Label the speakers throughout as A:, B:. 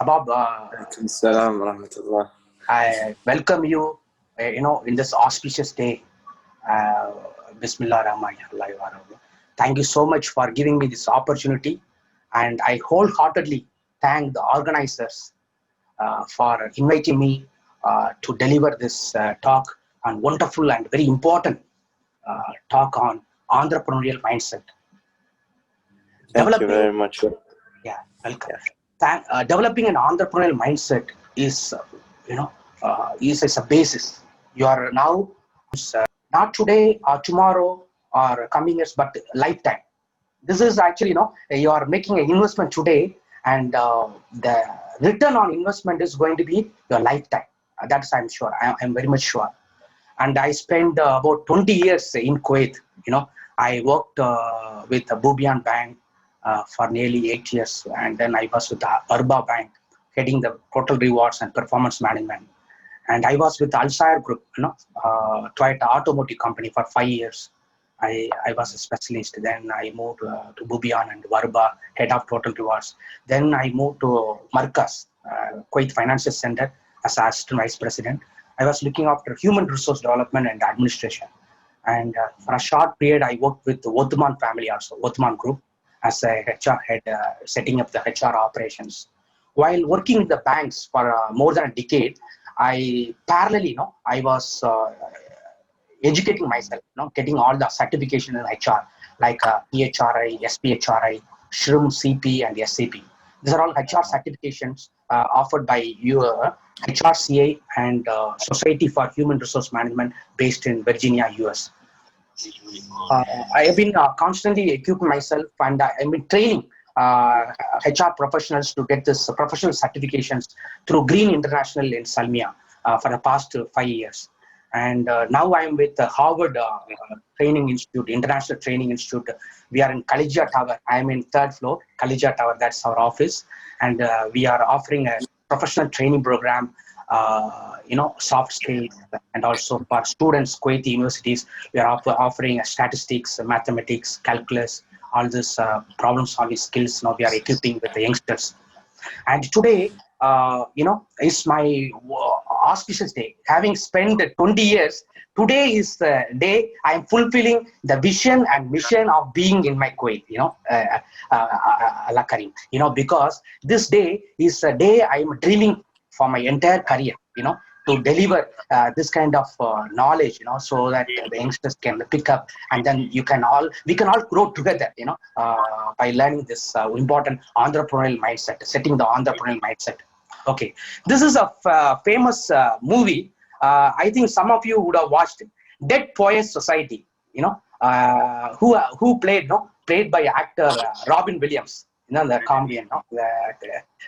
A: Bob,
B: Assalam warahmatullah.
A: I welcome you, in this auspicious day. Uh, Bismillah Rahman Rahim. Thank you so much for giving me this opportunity, and I wholeheartedly thank the organizers for inviting me to deliver this talk on wonderful and very important talk on entrepreneurial mindset.
B: Thank you very much.
A: Yeah, welcome. Developing an entrepreneurial mindset is, is a basis. You are now not today or tomorrow or coming years, but lifetime. This is actually, you are making an investment today, and the return on investment is going to be your lifetime. That's I'm sure. I'm very much sure. And I spent about 20 years in Kuwait. I worked with the Boftain Bank for nearly 8 years, and then I was with the Arba Bank, heading the total rewards and performance management. And I was with the Alshire Group, Toyota automotive company for 5 years. I was a specialist. Then I moved to Boftain and Arba, head of total rewards. Then I moved to Markaz, Kuwait Financial Center, as assistant vice president. I was looking after human resource development and administration. And for a short period, I worked with the Othman family also, Othman Group, as a HR head, setting up the HR operations. While working with the banks for more than a decade, I parallelly, I was educating myself, getting all the certification in HR, like PHRI, SPHRI, SHRM, CP, and SAP. These are all HR certifications offered by HRCA and Society for Human Resource Management based in Virginia, US. I have been constantly equipping myself, and I've been training HR professionals to get this professional certifications through Green International in Salmia for the past 5 years. And now I'm with the Harvard Training Institute, International Training Institute. We are in Kalijia Tower. I'm in 3rd floor, Kalijia Tower. That's our office. And we are offering a professional training program, soft skills, and also for students, Kuwaiti universities, we are offering statistics, mathematics, calculus, all this problem solving skills. Now we are equipping with the youngsters. And today, is my auspicious day. Having spent 20 years, today is the day I am fulfilling the vision and mission of being in my Kuwait, Allah Karim, because this day is a day I am dreaming for my entire career, to deliver this kind of knowledge, so that the youngsters can pick up, and then we can all grow together, by learning this important entrepreneurial mindset, setting the entrepreneurial mindset. Okay, this is a famous movie. I think some of you would have watched it, Dead Poets Society. Who played by actor Robin Williams. The comedian.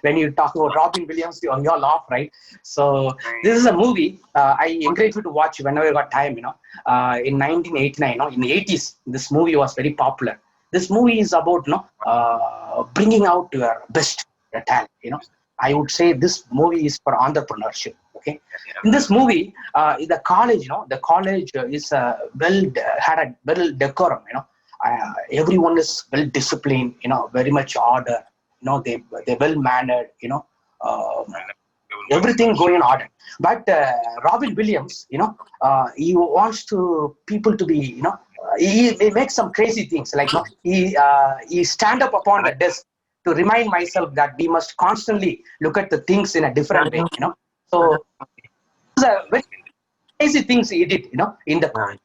A: When you talk about Robin Williams, you all laugh, right? So this is a movie I encourage you to watch whenever you got time. In 1989, in the 80s, this movie was very popular. This movie is about bringing out your best talent. I would say this movie is for entrepreneurship. Okay, in this movie, the college, the college is had a well decorum. Everyone is well disciplined. Very much order. They're well mannered. Everything going in order. But Robin Williams, he wants people to be, he makes some crazy things. Like he stand up upon the desk to remind myself that we must constantly look at the things in a different way. So these are very crazy things he did. In the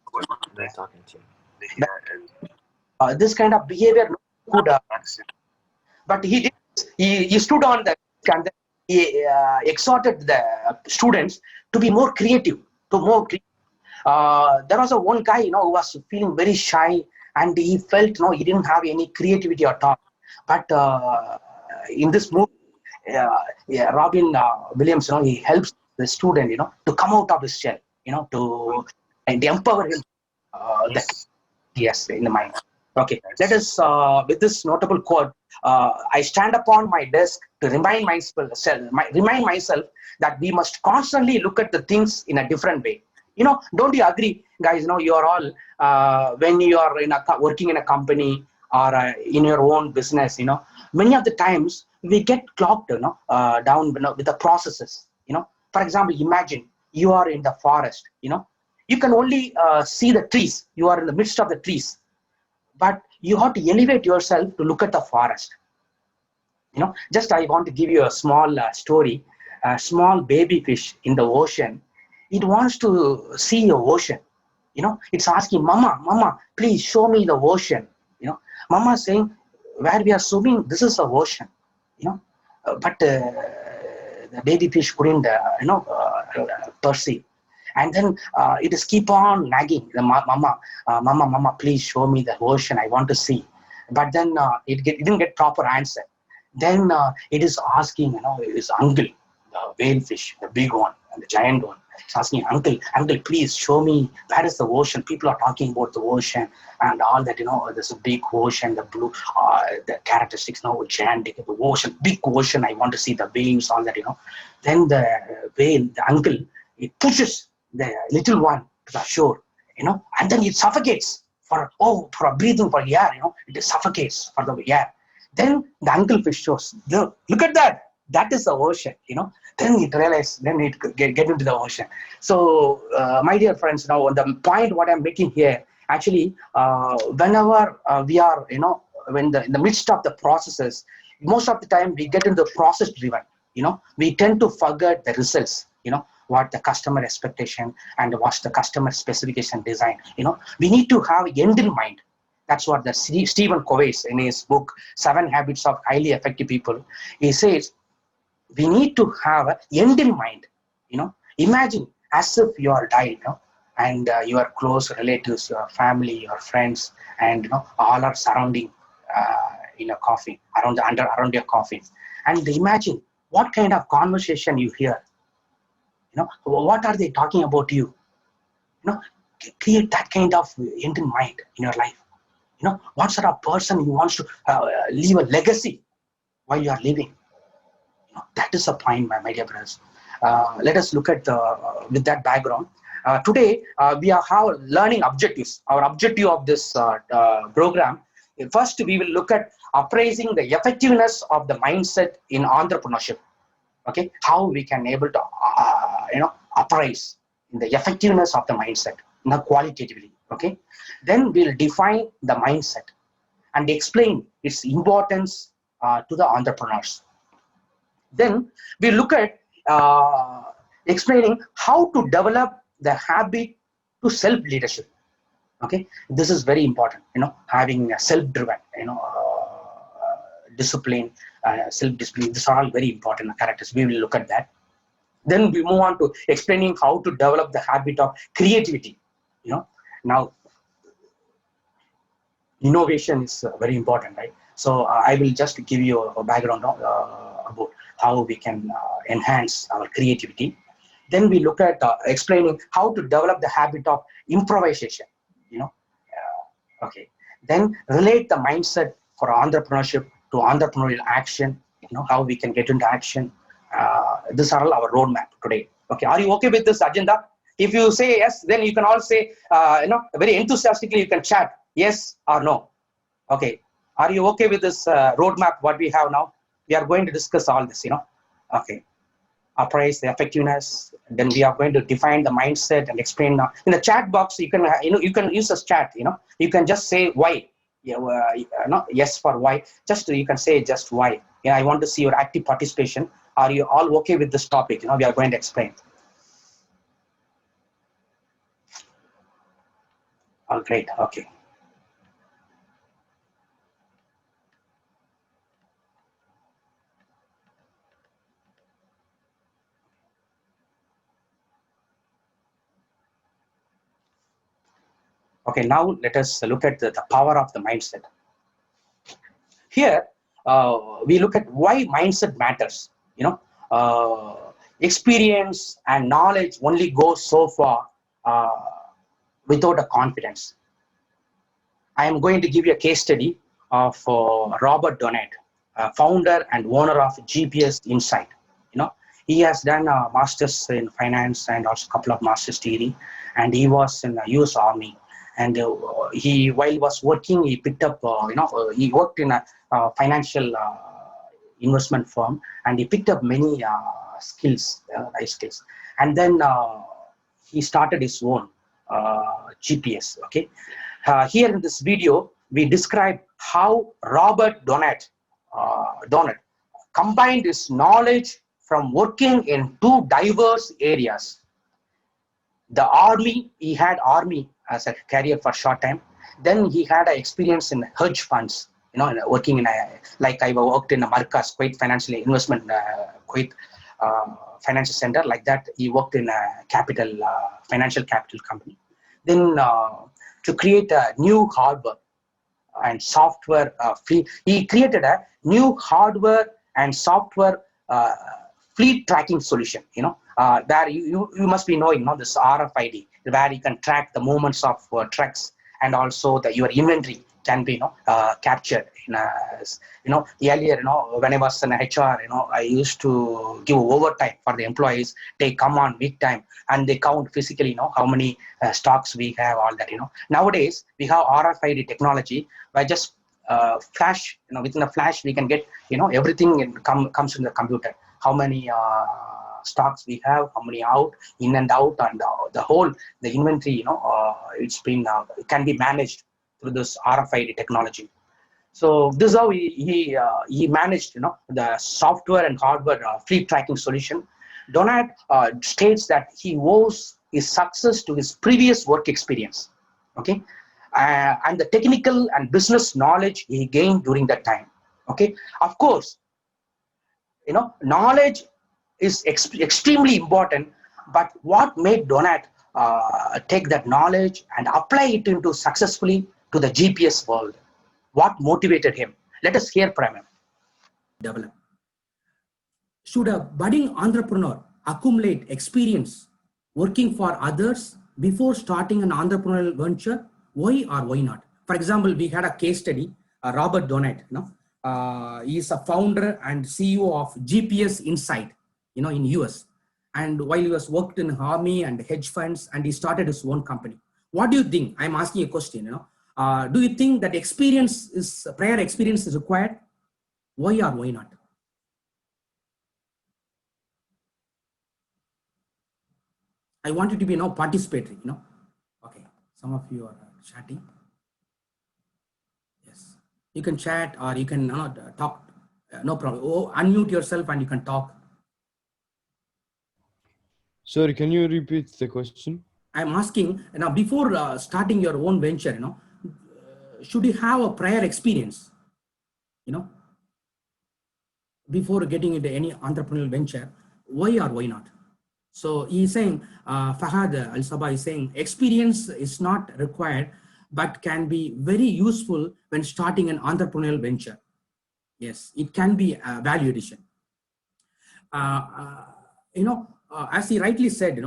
A: this kind of behavior could, but he did. He stood on the and he exhorted the students to be more creative, There was one guy, who was feeling very shy, and he felt, he didn't have any creativity at all. But in this movie, Robin Williams, he helps the student, to come out of his shell, and empower him. Yes, in the mind. Okay, let us, with this notable quote, I stand upon my desk to remind myself that we must constantly look at the things in a different way. Don't you agree, guys? You are all, when you are working in a company or in your own business, many of the times we get clogged, down, with the processes. For example, imagine you are in the forest. You can only see the trees. You are in the midst of the trees, but you have to elevate yourself to look at the forest. Just I want to give you a small story. A small baby fish in the ocean, it wants to see the ocean. It's asking, mama, please show me the ocean. Mama saying, where we are swimming, this is the ocean. But the baby fish couldn't perceive. And then it is keep on nagging the mama, please show me the ocean, I want to see. But then it didn't get proper answer. Then it is asking, his uncle, the whale fish, the big one and the giant one. It's asking, uncle, please show me where is the ocean. People are talking about the ocean and all that. There's a big ocean, the blue, the characteristics, gigantic, the ocean, big ocean. I want to see the waves, all that. Then the whale, the uncle, it pushes the little one to the shore, and then it suffocates for a breathing for air. It suffocates for the air. Then the uncle fish shows, look at that. That is the ocean. Then it realized, then it get into the ocean. So, my dear friends, now the point what I'm making here, actually, whenever we are, when in the midst of the processes, most of the time we get into process driven. We tend to forget the results. What the customer expectation and what's the customer specification design. We need to have end in mind. That's what the Stephen Covey in his book 7 Habits of Highly Effective People, he says we need to have an end in mind. Imagine as if you are died, and your close relatives, your family, your friends, and all are surrounding in a coffin, around your coffin. And imagine what kind of conversation you hear. What are they talking about you? Create that kind of end in mind in your life. What sort of person who wants to leave a legacy while you are living. That is the point, my dear brothers. Let us look at with that background. Today, we have learning objectives. Our objective of this program, first we will look at appraising the effectiveness of the mindset in entrepreneurship. Okay, how we can able to appraise the effectiveness of the mindset, qualitatively. Okay, then we'll define the mindset and explain its importance to the entrepreneurs. Then we look at explaining how to develop the habit to self-leadership. Okay, this is very important. Having a self-driven, discipline, self-discipline. These are all very important characters. We will look at that. Then we move on to explaining how to develop the habit of creativity. Now innovation is very important, right? So I will just give you a background about how we can enhance our creativity. Then we look at explaining how to develop the habit of improvisation. Okay. Then relate the mindset for entrepreneurship to entrepreneurial action. How we can get into action. These are all our roadmap today. Okay. Are you okay with this agenda? If you say yes, then you can all say, very enthusiastically you can chat yes or no. Okay. Are you okay with this roadmap, what we have now? We are going to discuss all this, Okay. Appraise the effectiveness. Then we are going to define the mindset and explain. In the chat box, you can, you can use this chat, You can just say why. Yes for why. Just you can say just why. I want to see your active participation. Are you all okay with this topic? We are going to explain. All great. Okay. Okay, now let us look at the power of the mindset. Here, we look at why mindset matters. Experience and knowledge only go so far without a confidence. I am going to give you a case study of Robert Donat, founder and owner of GPS Insight. He has done a master's in finance and also a couple of master's degree, and he was in the US Army. And while he was working, he picked up, he worked in a financial investment firm, and he picked up many skills, life skills. And then he started his own GPS. Okay, here in this video, we describe how Robert Donat combined his knowledge from working in two diverse areas. The army, he had army as a career for a short time. Then he had an experience in hedge funds, working in like I worked in a Marcus, Kuwait financial investment, Kuwait financial center. Like that, he worked in a financial capital company. Then to create a new hardware and software he created a new hardware and software fleet tracking solution. There you must be knowing, this RFID, where you can track the movements of trucks, and also your inventory can be captured in earlier, when I was in HR, I used to give overtime for the employees. They come on week time and they count physically, how many stocks we have, all that. Nowadays we have RFID technology, by just flash, within a flash we can get, everything comes in the computer. How many stocks we have, how many out, in and out, and the inventory, it can be managed through this RFID technology. So this is how he managed, the software and hardware fleet tracking solution. Donat states that he owes his success to his previous work experience, okay, and the technical and business knowledge he gained during that time. Okay, of course, knowledge is extremely important, but what made Donat take that knowledge and apply it into successfully to the GPS world? What motivated him? Let us hear from him.
C: Develop. Should a budding entrepreneur accumulate experience working for others before starting an entrepreneurial venture? Why or why not? For example, we had a case study, Robert Donat. He is a founder and CEO of GPS Insight, in US. And while he was worked in army and hedge funds, and he started his own company. What do you think? I'm asking a question. Do you think that prior experience is required? Why or why not? I want you to be participatory. Okay, some of you are chatting. Yes, you can chat or you can talk. No problem. Unmute yourself and you can talk.
D: Sorry, can you repeat the question?
C: I'm asking now, before starting your own venture, should you have a prior experience, before getting into any entrepreneurial venture? Why or why not? So he's saying, Fahad Al-Sabah is saying, experience is not required, but can be very useful when starting an entrepreneurial venture. Yes, it can be a value addition. As he rightly said,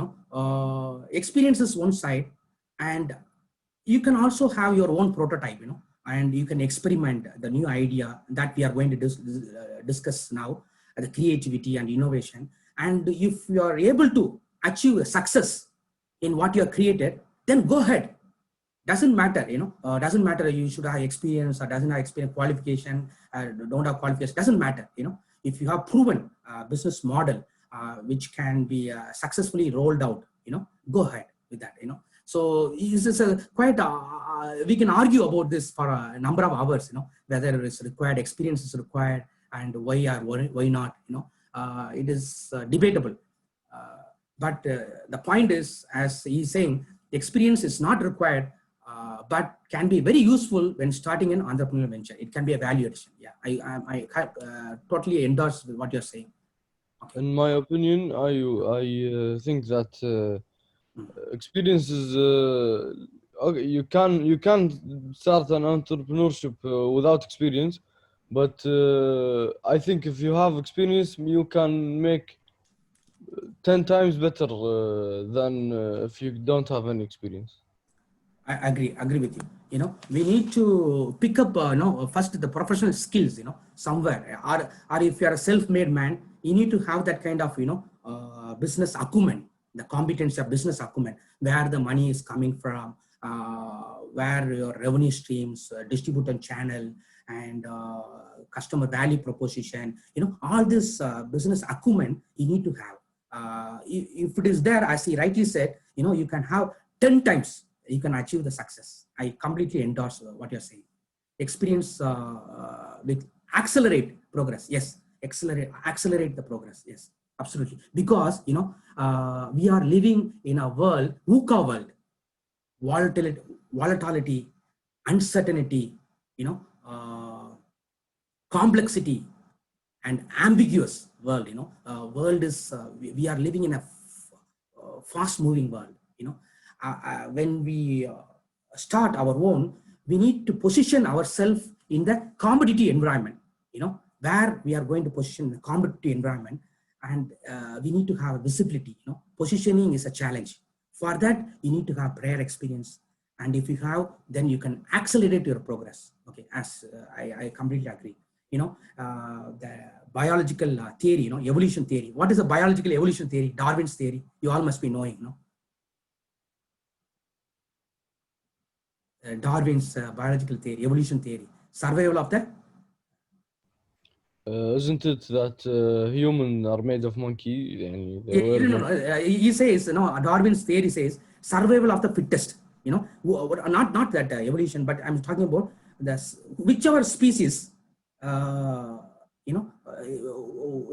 C: experience is one side, and you can also have your own prototype, and you can experiment the new idea that we are going to discuss now, the creativity and innovation. And if you are able to achieve a success in what you have created, then go ahead. Doesn't matter, doesn't matter you should have experience or doesn't have experience, qualification, don't have qualification, doesn't matter. If you have proven business model which can be successfully rolled out, go ahead with that. So this is quite we can argue about this for a number of hours, whether it's required, experience is required, and why or why not. It is debatable, but the point is, as he's saying, experience is not required, but can be very useful when starting an entrepreneurial venture. It can be a value addition. Yeah, I totally endorse with what you're saying. Okay.
D: In my opinion, I think that experience is okay. You can start an entrepreneurship without experience, but I think if you have experience, you can make 10 times better than if you don't have any experience.
C: I agree with you. We need to pick up first the professional skills, somewhere, or if you are a self-made man, you need to have that kind of business acumen, the competence of business acumen, where the money is coming from, where your revenue streams, distributor channel, and customer value proposition, all this business acumen you need to have. If it is there, as he rightly said, you can have 10 times, you can achieve the success. I completely endorse what you're saying. Experience with accelerate progress. Yes, accelerate the progress. Yes, absolutely. Because, we are living in a world, VUCA world, volatility, uncertainty, complexity, and ambiguous world. World is we are living in a fast moving world. When we start our own, we need to position ourselves in the competitive environment, where we are going to position the competitive environment, and we need to have visibility. Positioning is a challenge. For that, you need to have prior experience, and if you have, then you can accelerate your progress. Okay, as I completely agree. The biological theory, evolution theory. What is a biological evolution theory? Darwin's theory. You all must be knowing, Darwin's biological theory, evolution theory, survival of the.
D: Isn't it that humans are made of monkey?
C: He says, Darwin's theory says survival of the fittest. Not that evolution, but I'm talking about whichever species.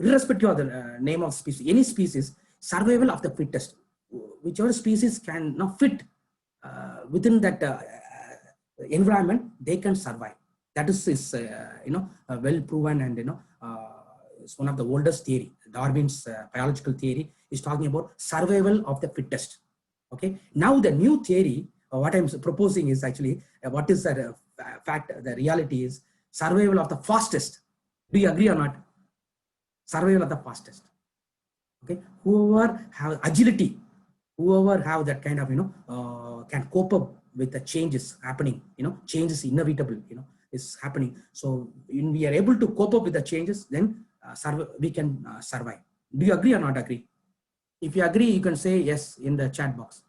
C: Irrespective of the name of species, any species, survival of the fittest. Whichever species can fit within that environment, they can survive. That is well proven, and it's one of the oldest theory. Darwin's biological theory is talking about survival of the fittest. Okay. Now the new theory, what I'm proposing is actually what is the fact? The reality is survival of the fastest. Do you agree or not? Survival of the fastest. Okay. Whoever have agility, whoever have that kind of can cope up with the changes happening. Change is inevitable. Is happening. So when we are able to cope up with the changes, then we can survive. Do you agree or not agree? If you agree, you can say yes in the chat box.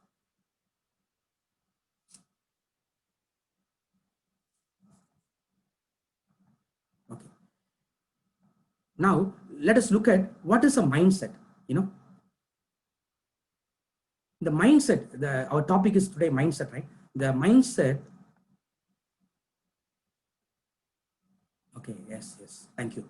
C: Okay. Now let us look at what is a mindset. The mindset. Our topic is today mindset, right? The mindset. Okay, yes, thank you.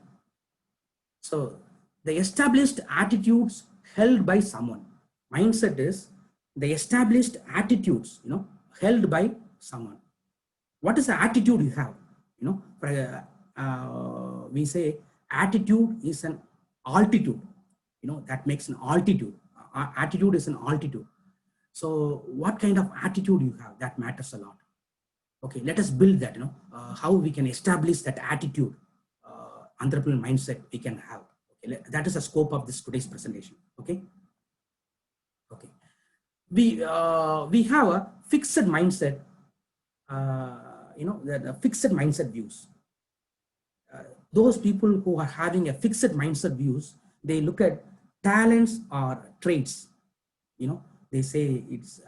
C: So the established attitudes held by someone. Mindset is the established attitudes, held by someone. What is the attitude you have? We say attitude is an altitude, that makes an altitude. Attitude is an altitude. So what kind of attitude you have, that matters a lot. Okay, let us build that, how we can establish that attitude, entrepreneurial mindset we can have. Okay, that is the scope of this today's presentation. Okay. Okay. We have a fixed mindset, the fixed mindset views. Those people who are having a fixed mindset views, they look at talents or traits. They say it's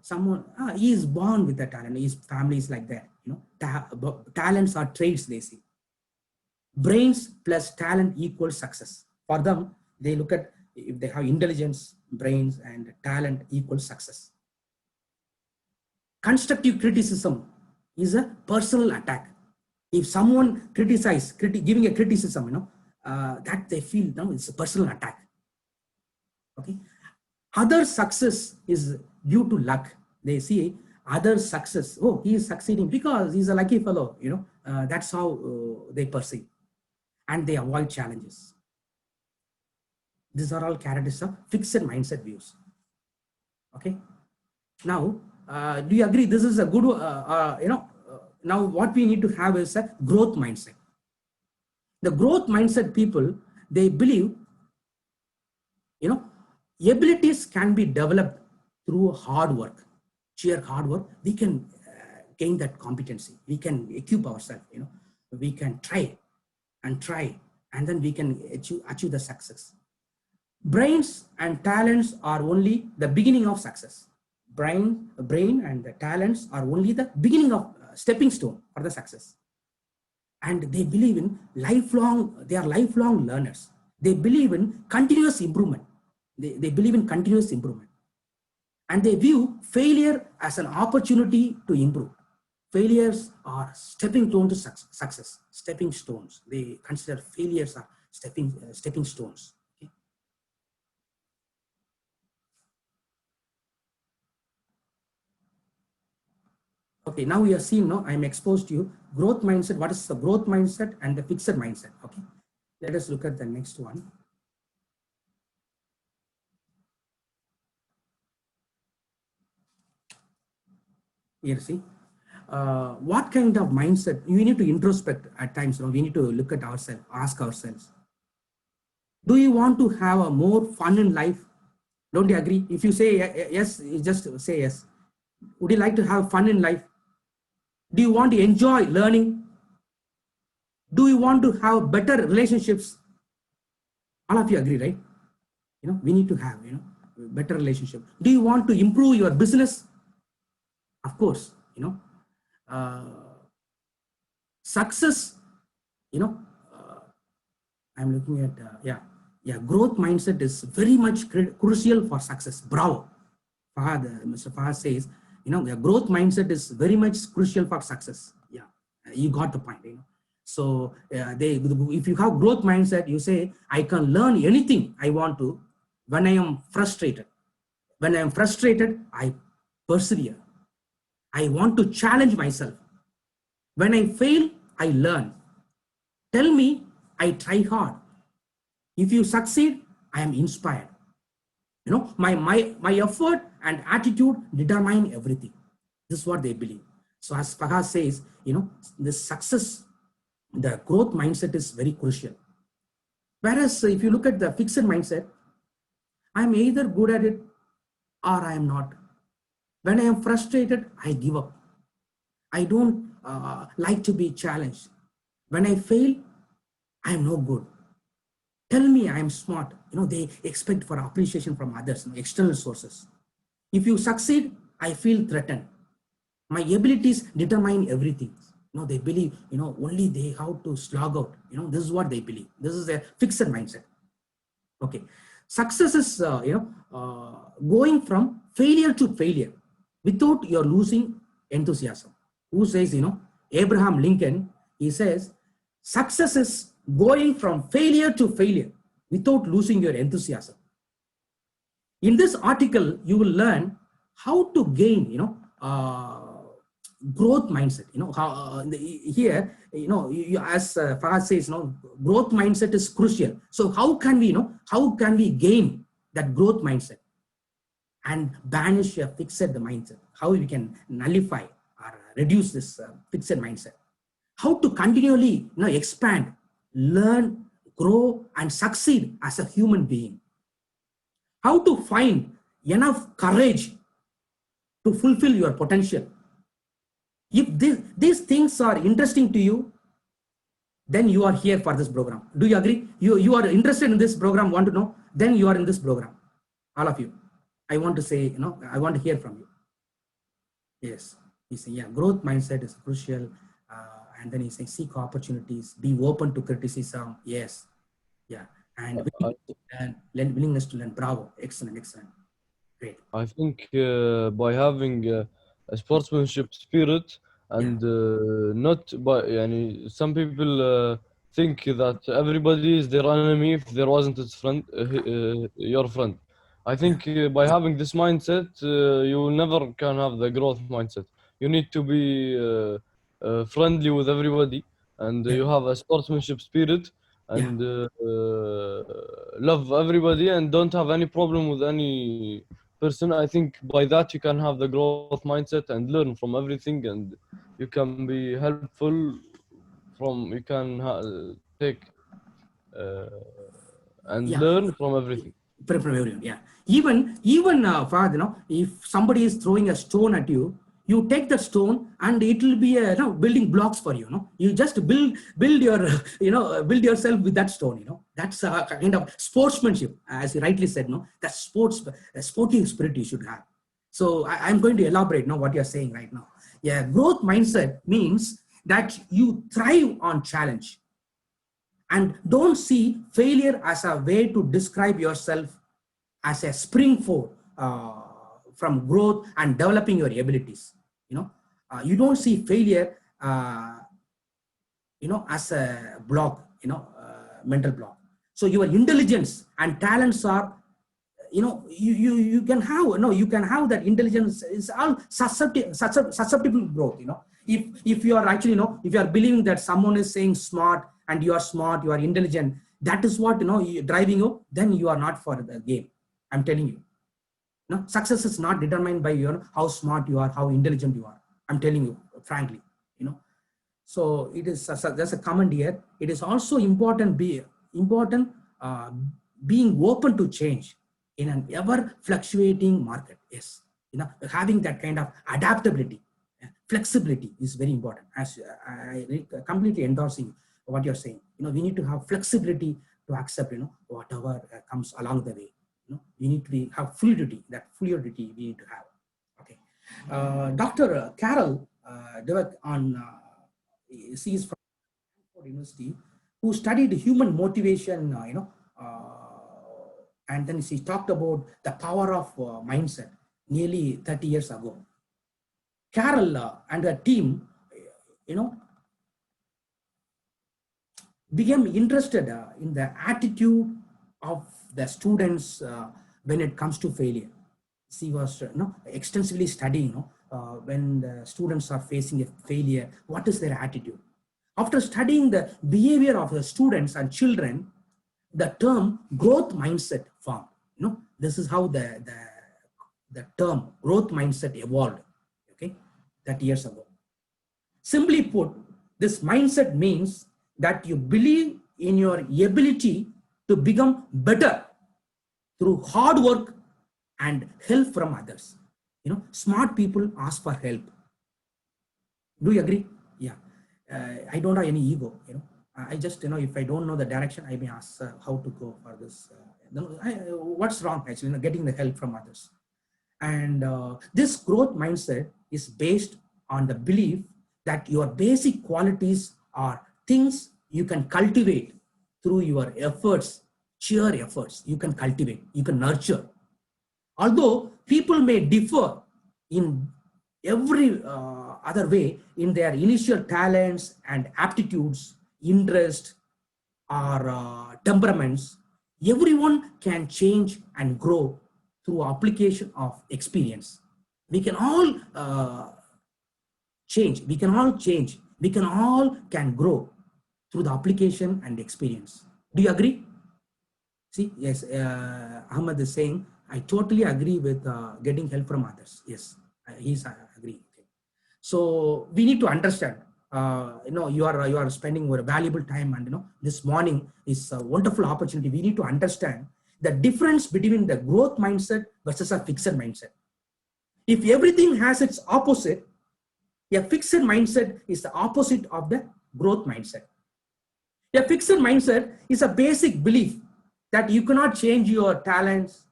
C: someone he is born with a talent. His family is like that. Talents are traits. They say brains plus talent equals success. For them, they look at if they have intelligence, brains, and talent equals success. Constructive criticism is a personal attack. If someone criticizes, giving a criticism, that they feel it's a personal attack. Okay. Other success is due to luck. They see other success. Oh, he is succeeding because he's a lucky fellow. That's how they perceive, and they avoid challenges. These are all characteristics of fixed mindset views. Okay. Now, do you agree? This is a good. Now what we need to have is a growth mindset. The growth mindset people, they believe, abilities can be developed through hard work, sheer hard work. We can gain that competency. We can equip ourselves, we can try, and then we can achieve the success. Brains and talents are only the beginning of success. brain and the talents are only the beginning of stepping stone for the success. And they believe in they are lifelong learners. They believe in continuous improvement. They believe in continuous improvement. And they view failure as an opportunity to improve. Failures are stepping stones to success, stepping stones. They consider failures are stepping stones. Okay? Okay, now we are seeing, now I'm exposed to you growth mindset. What is the growth mindset and the fixed mindset? Okay, let us look at the next one. Here, see, what kind of mindset you need to introspect at times. We need to look at ourselves, ask ourselves, do you want to have a more fun in life? Don't you agree? If you say yes, you just say yes. Would you like to have fun in life? Do you want to enjoy learning? Do you want to have better relationships? All of you agree, right? We need to have, better relationship. Do you want to improve your business? Of course, success, I'm looking at, growth mindset is very much crucial for success. Bravo. Mr. Fahad says, the growth mindset is very much crucial for success. Yeah, you got the point. So if you have growth mindset, you say, I can learn anything I want to when I am frustrated. When I am frustrated, I persevere. I want to challenge myself. When I fail, I learn. Tell me, I try hard. If you succeed, I am inspired. My effort and attitude determine everything. This is what they believe. So as Fahad says, the success, the growth mindset is very crucial. Whereas if you look at the fixed mindset, I'm either good at it or I am not. When I am frustrated, I give up. I don't like to be challenged. When I fail, I am no good. Tell me I am smart. They expect for appreciation from others, external sources. If you succeed, I feel threatened. My abilities determine everything. They believe, only they have to slog out. This is what they believe. This is a fixed mindset. Okay. Success is, going from failure to failure without your losing enthusiasm. Who says, Abraham Lincoln, he says, success is going from failure to failure without losing your enthusiasm. In this article, you will learn how to gain, growth mindset. Here, as Fahad says, growth mindset is crucial. So how can we gain that growth mindset and banish a fixed mindset? How we can nullify or reduce this fixed mindset? How to continually, expand, learn, grow, and succeed as a human being? How to find enough courage to fulfill your potential? If these things are interesting to you, then you are here for this program. Do you agree? You are interested in this program, want to know, then you are in this program. All of you. I want to say, I want to hear from you. Yes. He say, growth mindset is crucial. And then he says, seek opportunities, be open to criticism. Yes. Yeah. And willingness to learn. Bravo. Excellent. Great.
D: I think by having a sportsmanship spirit and not by, some people think that everybody is their enemy if there wasn't his friend, your friend. I think by having this mindset, you will never can have the growth mindset. You need to be friendly with everybody, and you have a sportsmanship spirit, and love everybody, and don't have any problem with any person. I think by that you can have the growth mindset and learn from everything, and you can be helpful from, you can take and learn from everything.
C: From everyone, Even Fahad, if somebody is throwing a stone at you, you take the stone and it will be building blocks for you. You just build your build yourself with that stone. That's a kind of sportsmanship, as you rightly said. That sportive spirit you should have. So I'm going to elaborate now what you're saying right now. Yeah, growth mindset means that you thrive on challenge and don't see failure as a way to describe yourself as a spring for from growth and developing your abilities. You don't see failure as a block, mental block. So your intelligence and talents are, you can have that intelligence is all susceptible growth. If you are actually, if you are believing that someone is saying smart and you are smart, you are intelligent, that is what, driving you, then you are not for the game. I'm telling you. Success is not determined by how smart you are, how intelligent you are. I'm telling you, frankly, So it is there's a comment here. It is also important being open to change in an ever fluctuating market. Yes, having that kind of adaptability, flexibility is very important. As I completely endorsing what you're saying. We need to have flexibility to accept whatever comes along the way. We need to have fluidity. That fluidity we need to have. Okay, Dr. Carol Dweck she is from Stanford University, who studied human motivation, and then she talked about the power of mindset nearly 30 years ago. Carol and her team, became interested in the attitude of the students when it comes to failure. She was extensively studying when the students are facing a failure, what is their attitude. After studying the behavior of the students and children, the term growth mindset formed. This is how the term growth mindset evolved, okay, 30 years ago. Simply put, this mindset means that you believe in your ability to become better through hard work and help from others. Smart people ask for help. Do you agree? Yeah. I don't have any ego. I just, if I don't know the direction, I may ask how to go for this. What's wrong actually? Getting the help from others. And this growth mindset is based on the belief that your basic qualities are things you can cultivate through your efforts, sheer efforts. You can cultivate, you can nurture. Although people may differ in every other way in their initial talents and aptitudes, interests, or temperaments, everyone can change and grow through application of experience. We can all change. We can all change. We can all grow through the application and experience. Do you agree? See, yes, Ahmed is saying, I totally agree with getting help from others. Yes, he's agree. Okay. So we need to understand. You are spending your valuable time, and this morning is a wonderful opportunity. We need to understand the difference between the growth mindset versus a fixed mindset. If everything has its opposite, a fixed mindset is the opposite of the growth mindset. A fixed mindset is a basic belief that you cannot change your talents,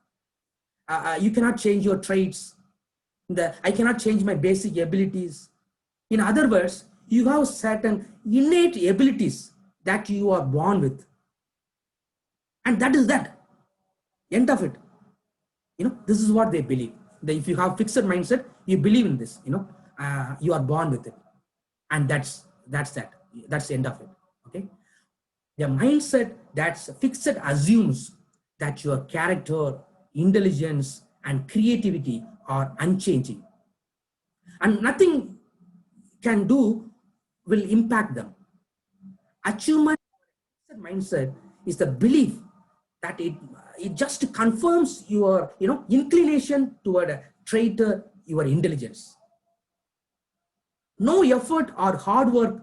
C: you cannot change your traits, I cannot change my basic abilities. In other words, you have certain innate abilities that you are born with. And that is that. End of it. This is what they believe. That if you have fixed mindset, you believe in this, you are born with it. And that's that. That's the end of it. Okay. The mindset that's fixed assumes that your character, intelligence, and creativity are unchanging. And nothing can do will impact them. Achievement mindset is the belief that it just confirms your inclination toward a trait, your intelligence. No effort or hard work,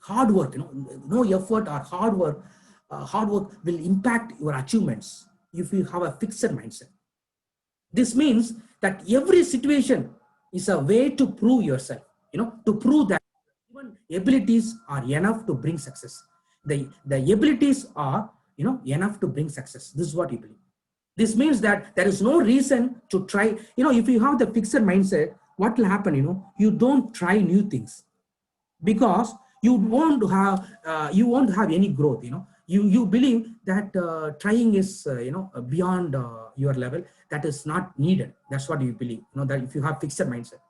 C: no effort or hard work will impact your achievements if you have a fixed mindset. This means that every situation is a way to prove yourself, to prove that even abilities are enough to bring success. The abilities are, enough to bring success. This is what you believe. This means that there is no reason to try. If you have the fixed mindset, what will happen? You don't try new things, because you won't have any growth. You believe that trying is beyond your level, that is not needed. That's what you believe. That if you have fixed mindset,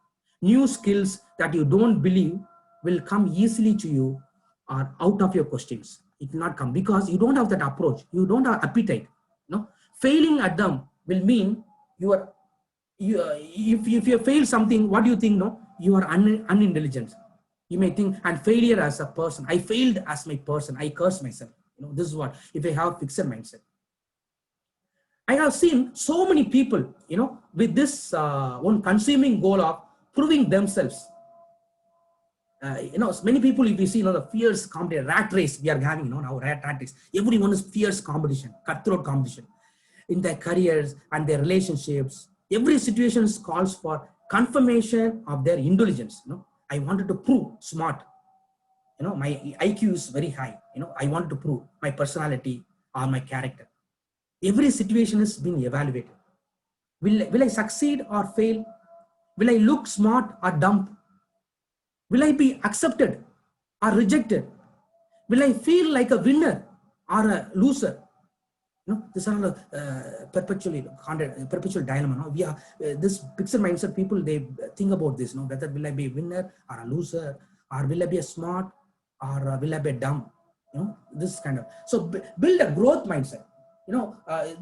C: new skills that you don't believe will come easily to you are out of your questions. It will not come, because you don't have that approach. You don't have appetite. Failing at them will mean if you fail something, what do you think? You are unintelligent. You may think, and failure as a person, I failed as my person, I curse myself. This is what, if I have fixed mindset. I have seen so many people, with this one consuming goal of proving themselves. Many people, if you see, the fierce competition, rat race we are having, now rat race. Everyone is fierce competition, cutthroat competition in their careers and their relationships. Every situation calls for confirmation of their intelligence. I wanted to prove smart. My IQ is very high. I want to prove my personality or my character. Every situation is being evaluated. Will I succeed or fail? Will I look smart or dumb? Will I be accepted or rejected? Will I feel like a winner or a loser? These are perpetual dilemma. We are this fixed mindset people. They think about this. Whether will I be a winner or a loser, or will I be a smart or will I be a dumb? This kind of. So build a growth mindset.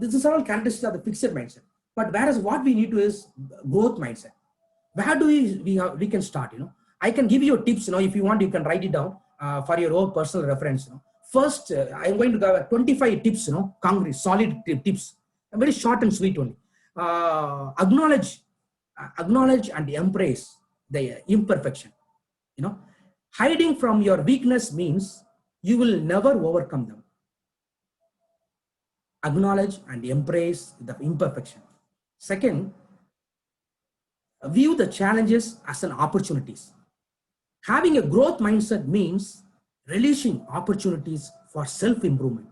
C: This is all characteristics of the fixed mindset. But whereas what we need to is growth mindset. Where do we can start? I can give you tips. If you want, you can write it down for your own personal reference. First, I'm going to give 25 tips, concrete, solid tips, very short and sweet only. Acknowledge and embrace the imperfection. Hiding from your weakness means you will never overcome them. Acknowledge and embrace the imperfection. Second, view the challenges as an opportunities. Having a growth mindset means relishing opportunities for self-improvement.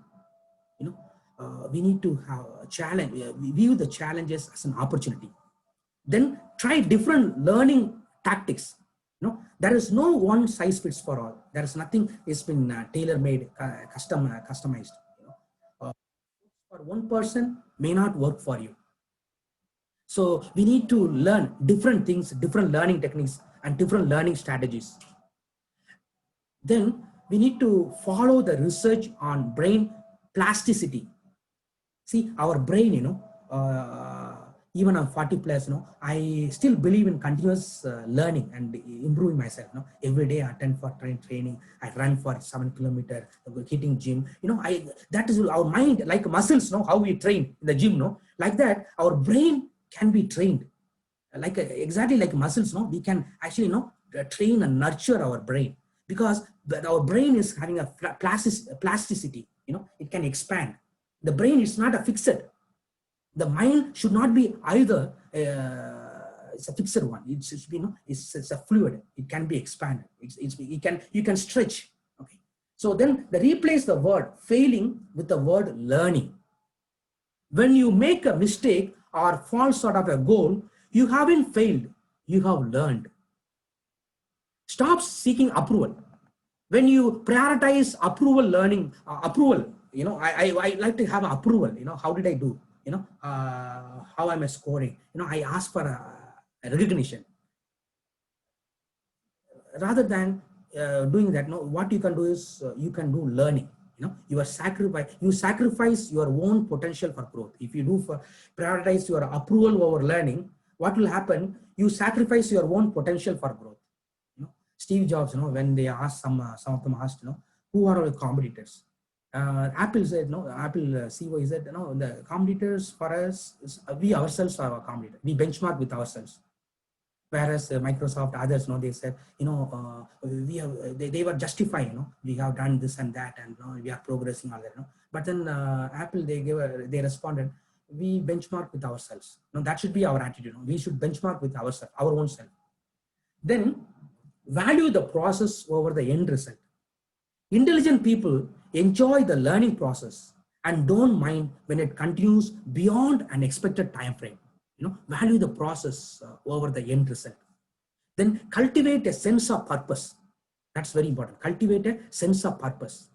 C: We need to have a challenge. We view the challenges as an opportunity. Then try different learning tactics. There is no one size fits for all. There is nothing is been tailor-made, customized. For one person may not work for you. So we need to learn different things, different learning techniques and different learning strategies. Then we need to follow the research on brain plasticity. See, our brain, even I'm 40 plus, I still believe in continuous learning and improving myself. Every day I attend for training, I run for 7 kilometers, hitting gym. That is our mind, like muscles, how we train in the gym, like that, our brain can be trained. Like exactly like muscles, we can actually, train and nurture our brain, because our brain is having a plasticity, it can expand. The brain is not a fixed. The mind should not be either it's a fixed one. It should be, it's a fluid. It can be expanded. You can stretch. Okay. So then replace the word failing with the word learning. When you make a mistake or fall short of a goal, you haven't failed. You have learned. Stop seeking approval. When you prioritize approval, learning, approval, I like to have approval. How did I do? How am I scoring? I ask for a recognition. Rather than doing that, what you can do is you can do learning. You sacrifice your own potential for growth. If you do prioritize your approval over learning, what will happen? You sacrifice your own potential for growth. Steve Jobs, when they asked some of them asked, who are our competitors? Apple said, Apple CEO said, the competitors for us, we ourselves are our competitor. We benchmark with ourselves. Whereas Microsoft, others, they said, they were justifying, we have done this and that, and we are progressing all that. But then Apple, they responded, we benchmark with ourselves. That should be our attitude. We should benchmark with ourselves, our own self. Then value the process over the end result. Intelligent people enjoy the learning process and don't mind when it continues beyond an expected time frame. Value the process over the end result. Then cultivate a sense of purpose. That's very important. Cultivate a sense of purpose.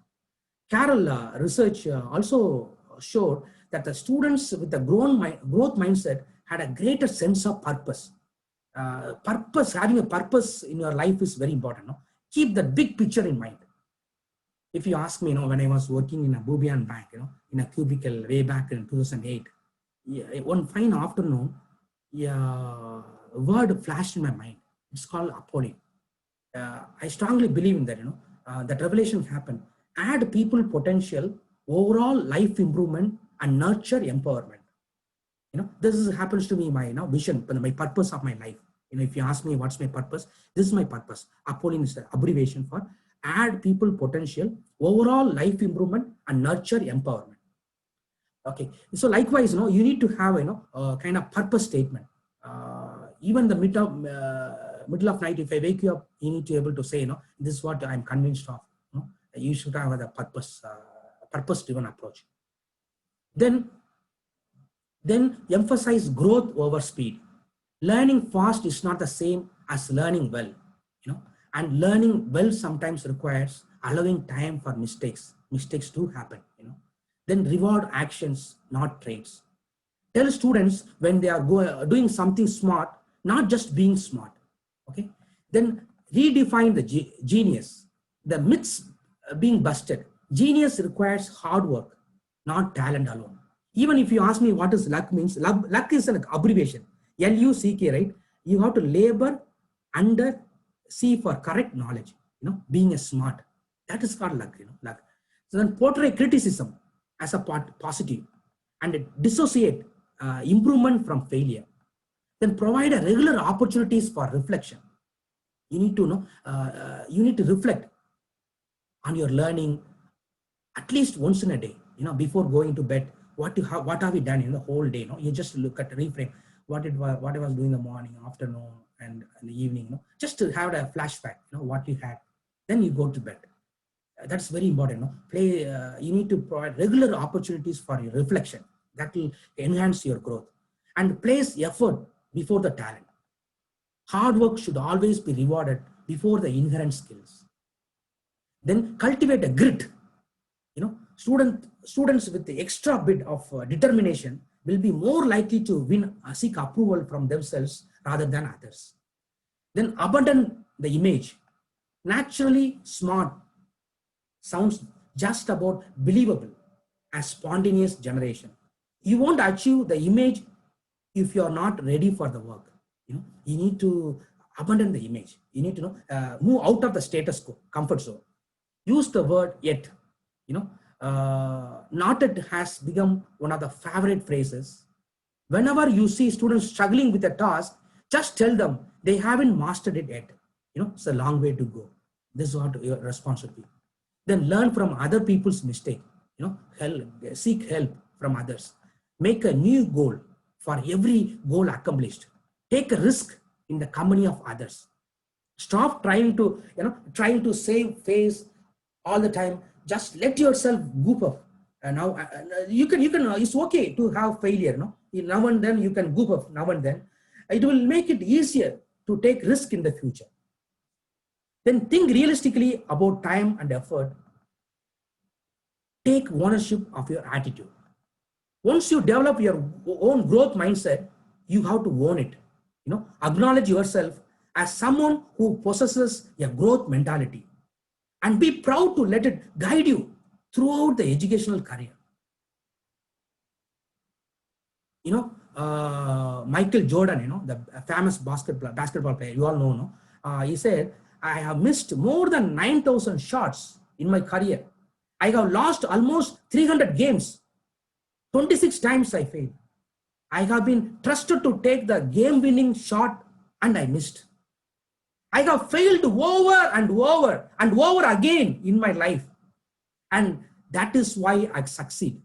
C: Carroll research also showed that the students with the growth mindset had a greater sense of purpose. Having a purpose in your life is very important. No? Keep the big picture in mind. If you ask me, when I was working in a Boftain bank, in a cubicle way back in 2008, one fine afternoon, a word flashed in my mind. It's called appalling. I strongly believe in that, that revelation happened. Add people potential, overall life improvement, and nurture empowerment. This happens to me, my vision, my purpose of my life. If you ask me what's my purpose, this is my purpose. Appalling is the abbreviation for add people potential, overall life improvement, and nurture empowerment. Okay, so likewise, you need to have a kind of purpose statement. Even the middle of night, if I wake you up, you need to be able to say, this is what I'm convinced of. You should have a purpose-driven approach. Then emphasize growth over speed. Learning fast is not the same as learning well, and learning well sometimes requires allowing time for mistakes. Mistakes do happen, Then reward actions, not traits. Tell students when they are doing something smart, not just being smart. Okay. Then redefine the genius. The myths being busted. Genius requires hard work, not talent alone. Even if you ask me what is luck means, luck is an abbreviation. L-U-C-K, right? You have to labor under C for correct knowledge, being a smart. That is called luck, luck. So then portray criticism as a positive and dissociate improvement from failure. Then provide a regular opportunities for reflection. You need to reflect on your learning at least once in a day, before going to bed. What have we done in the whole day? You just look at the reframe. What I was doing in the morning, afternoon, and in the evening. Just to have a flashback. What you had. Then you go to bed. That's very important. You need to provide regular opportunities for your reflection. That will enhance your growth. And place effort before the talent. Hard work should always be rewarded before the inherent skills. Then cultivate a grit. Students with the extra bit of determination will be more likely to seek approval from themselves rather than others. Then abandon the image. Naturally smart sounds just about believable as spontaneous generation. You won't achieve the image if you're not ready for the work. You need to abandon the image. You need to move out of the status quo, comfort zone. Use the word yet. Not it has become one of the favorite phrases. Whenever you see students struggling with a task, just tell them they haven't mastered it yet. It's a long way to go. This is what your response should be. Then learn from other people's mistake. Seek help from others. Make a new goal for every goal accomplished. Take a risk in the company of others. Stop trying to save face all the time. Just let yourself goof up. And now you can. It's okay to have failure. Now and then you can goof up. Now and then, it will make it easier to take risk in the future. Then think realistically about time and effort. Take ownership of your attitude. Once you develop your own growth mindset, you have to own it. Acknowledge yourself as someone who possesses a growth mentality, and be proud to let it guide you throughout the educational career. Michael Jordan, the famous basketball player, you all know, he said, I have missed more than 9,000 shots in my career. I have lost almost 300 games. 26 times I failed. I have been trusted to take the game-winning shot and I missed. I have failed over and over and over again in my life. And that is why I succeed.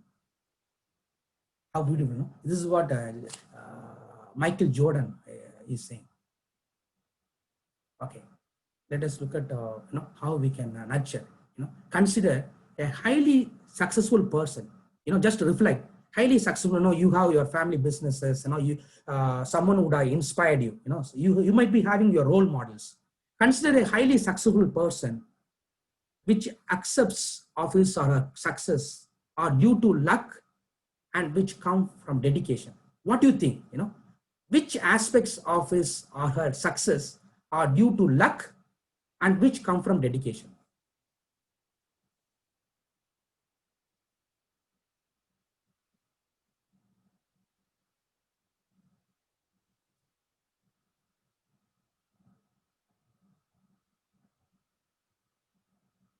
C: How beautiful, no? This is what Michael Jordan is saying. Okay, let us look at how we can nurture. Consider a highly successful person just reflect. Highly successful, you have your family businesses, someone would have inspired you, so you might be having your role models. Consider a highly successful person which accepts of his or her success are due to luck and which come from dedication. What do you think? Which aspects of his or her success are due to luck and which come from dedication?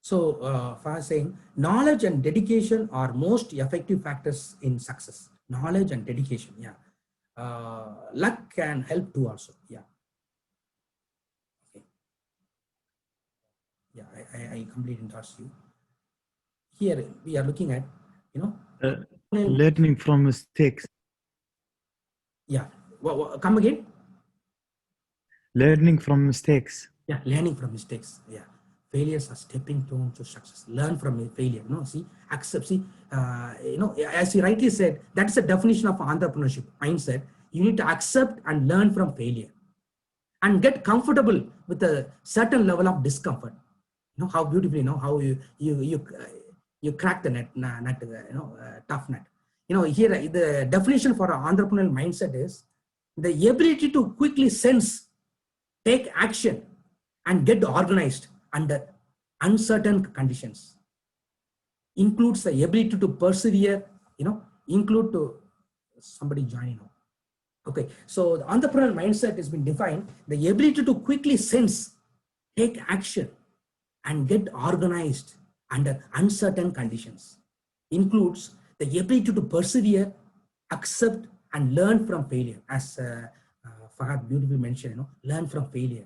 C: So Fahad saying knowledge and dedication are most effective factors in success. Knowledge and dedication, yeah. Luck can help too also, yeah. Okay. Yeah, I completely endorse you. Here we are looking at,
E: learning from mistakes.
C: Yeah, come again.
E: Learning from mistakes.
C: Yeah, learning from mistakes. Yeah, failures are stepping stones to success. Learn from a failure. See, accept. See, as you rightly said, that's the definition of entrepreneurship mindset. You need to accept and learn from failure, and get comfortable with a certain level of discomfort. How beautifully, how you crack the nut, tough nut. Here the definition for an entrepreneurial mindset is the ability to quickly sense, take action, and get organized under uncertain conditions. Includes the ability to persevere, include to somebody joining now. Okay, so the entrepreneurial mindset has been defined, the ability to quickly sense, take action, and get organized under uncertain conditions. Includes the ability to persevere, accept, and learn from failure. As Fahad beautifully mentioned, learn from failure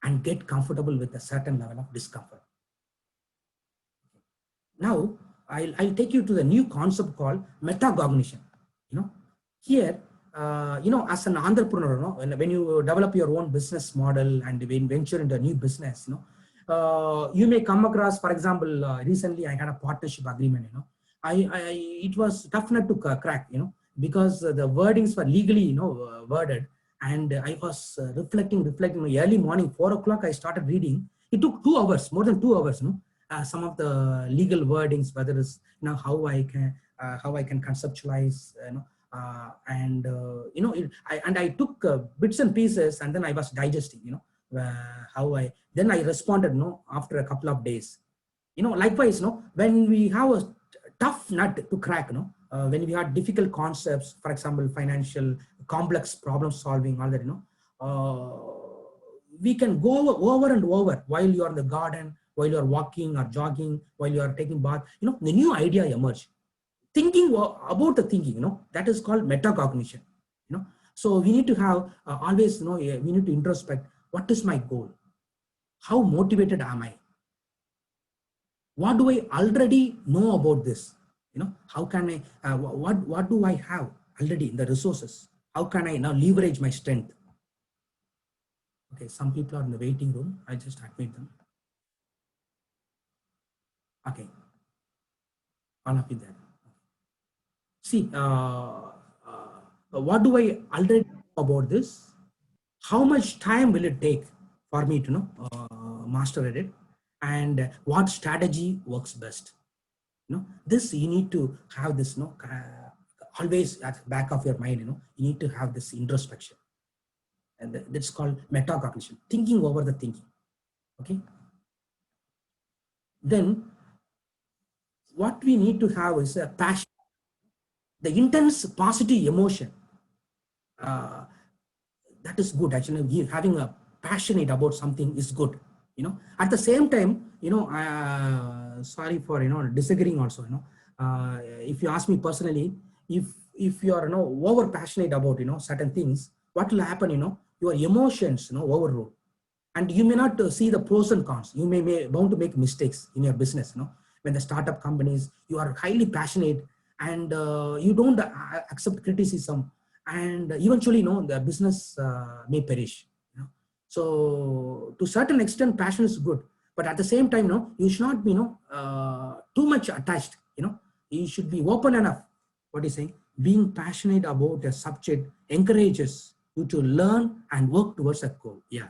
C: and get comfortable with a certain level of discomfort. Now, I'll take you to the new concept called metacognition. Here, as an entrepreneur, when you develop your own business model and when venture into a new business, you may come across, for example, recently I had a partnership agreement. It was tough nut to crack, because the wordings were legally, worded, and I was reflecting. Early morning, 4 o'clock, I started reading. It took 2 hours, more than 2 hours. Some of the legal wordings, whether it's how I can conceptualize, and I took bits and pieces, and then I was digesting, then I responded, after a couple of days. Likewise, when we have a tough nut to crack, when we have difficult concepts, for example, financial, complex problem solving, all that, we can go over and over while you are in the garden, while you are walking or jogging, while you are taking bath, the new idea emerge. Thinking about the thinking, that is called metacognition. So we need to have always, we need to introspect. What is my goal? How motivated am I? What do I already know about this? How can I, what do I have already in the resources? How can I now leverage my strength? Okay, some people are in the waiting room. I just admit them. Okay. All of you there. See, what do I already know about this? How much time will it take for me to master it? And what strategy works best? This you need to have this, always at the back of your mind, you need to have this introspection. And that's called metacognition, thinking over the thinking. Okay. Then what we need to have is a passion, the intense positive emotion. That is good. Actually, having a passionate about something is good. At the same time, sorry for disagreeing also. If you ask me personally, if you are over passionate about certain things, what will happen? Your emotions overrule, and you may not see the pros and cons. You may bound to make mistakes in your business. When the startup companies, you are highly passionate and you don't accept criticism, and eventually the business may perish. So to certain extent, passion is good, but at the same time, you should not be too much attached. you should be open enough. What is saying? Being passionate about a subject encourages you to learn and work towards a goal. Yeah.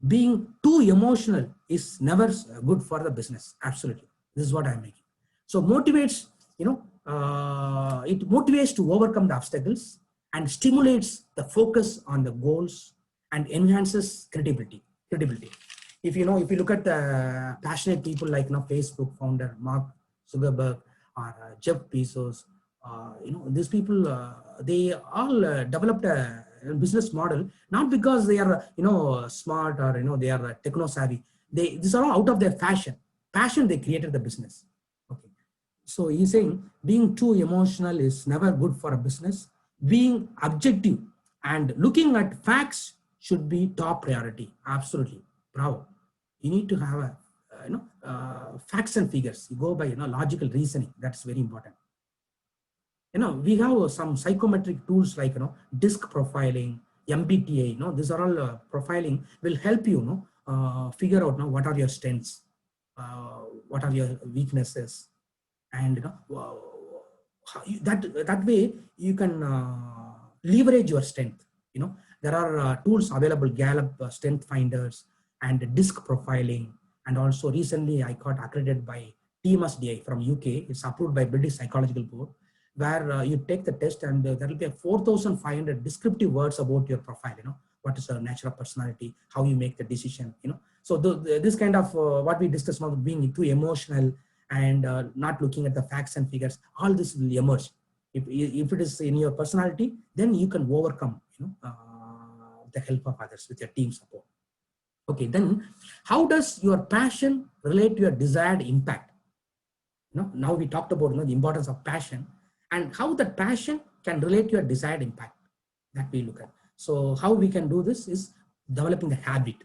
C: Being too emotional is never good for the business. Absolutely. This is what I'm making. So motivates, it motivates to overcome the obstacles and stimulates the focus on the goals and enhances credibility. If you look at the passionate people like Facebook founder Mark Zuckerberg or Jeff Bezos, these people, they all developed a business model not because they are smart or they are techno savvy. These are all out of their passion. They created the business. Okay, so he's saying being too emotional is never good for a business. Being objective and looking at facts should be top priority. Absolutely, bravo. You need to have a facts and figures. You go by logical reasoning. That's very important. We have some psychometric tools like disc profiling, MBTI. These are all profiling will help you figure out what are your strengths, what are your weaknesses, and that way you can leverage your strength. There are tools available, Gallup strength finders and disc profiling, and also recently I got accredited by TMSDI from UK. It's approved by British Psychological Board, where you take the test and there will be 4,500 descriptive words about your profile. What is your natural personality, how you make the decision. So this kind of what we discussed about being too emotional and not looking at the facts and figures, all this will emerge. If it is in your personality, then you can overcome the help of others with your team support. Okay, then how does your passion relate to your desired impact? Now we talked about the importance of passion and how that passion can relate to your desired impact, that we look at. So how we can do this is developing the habit.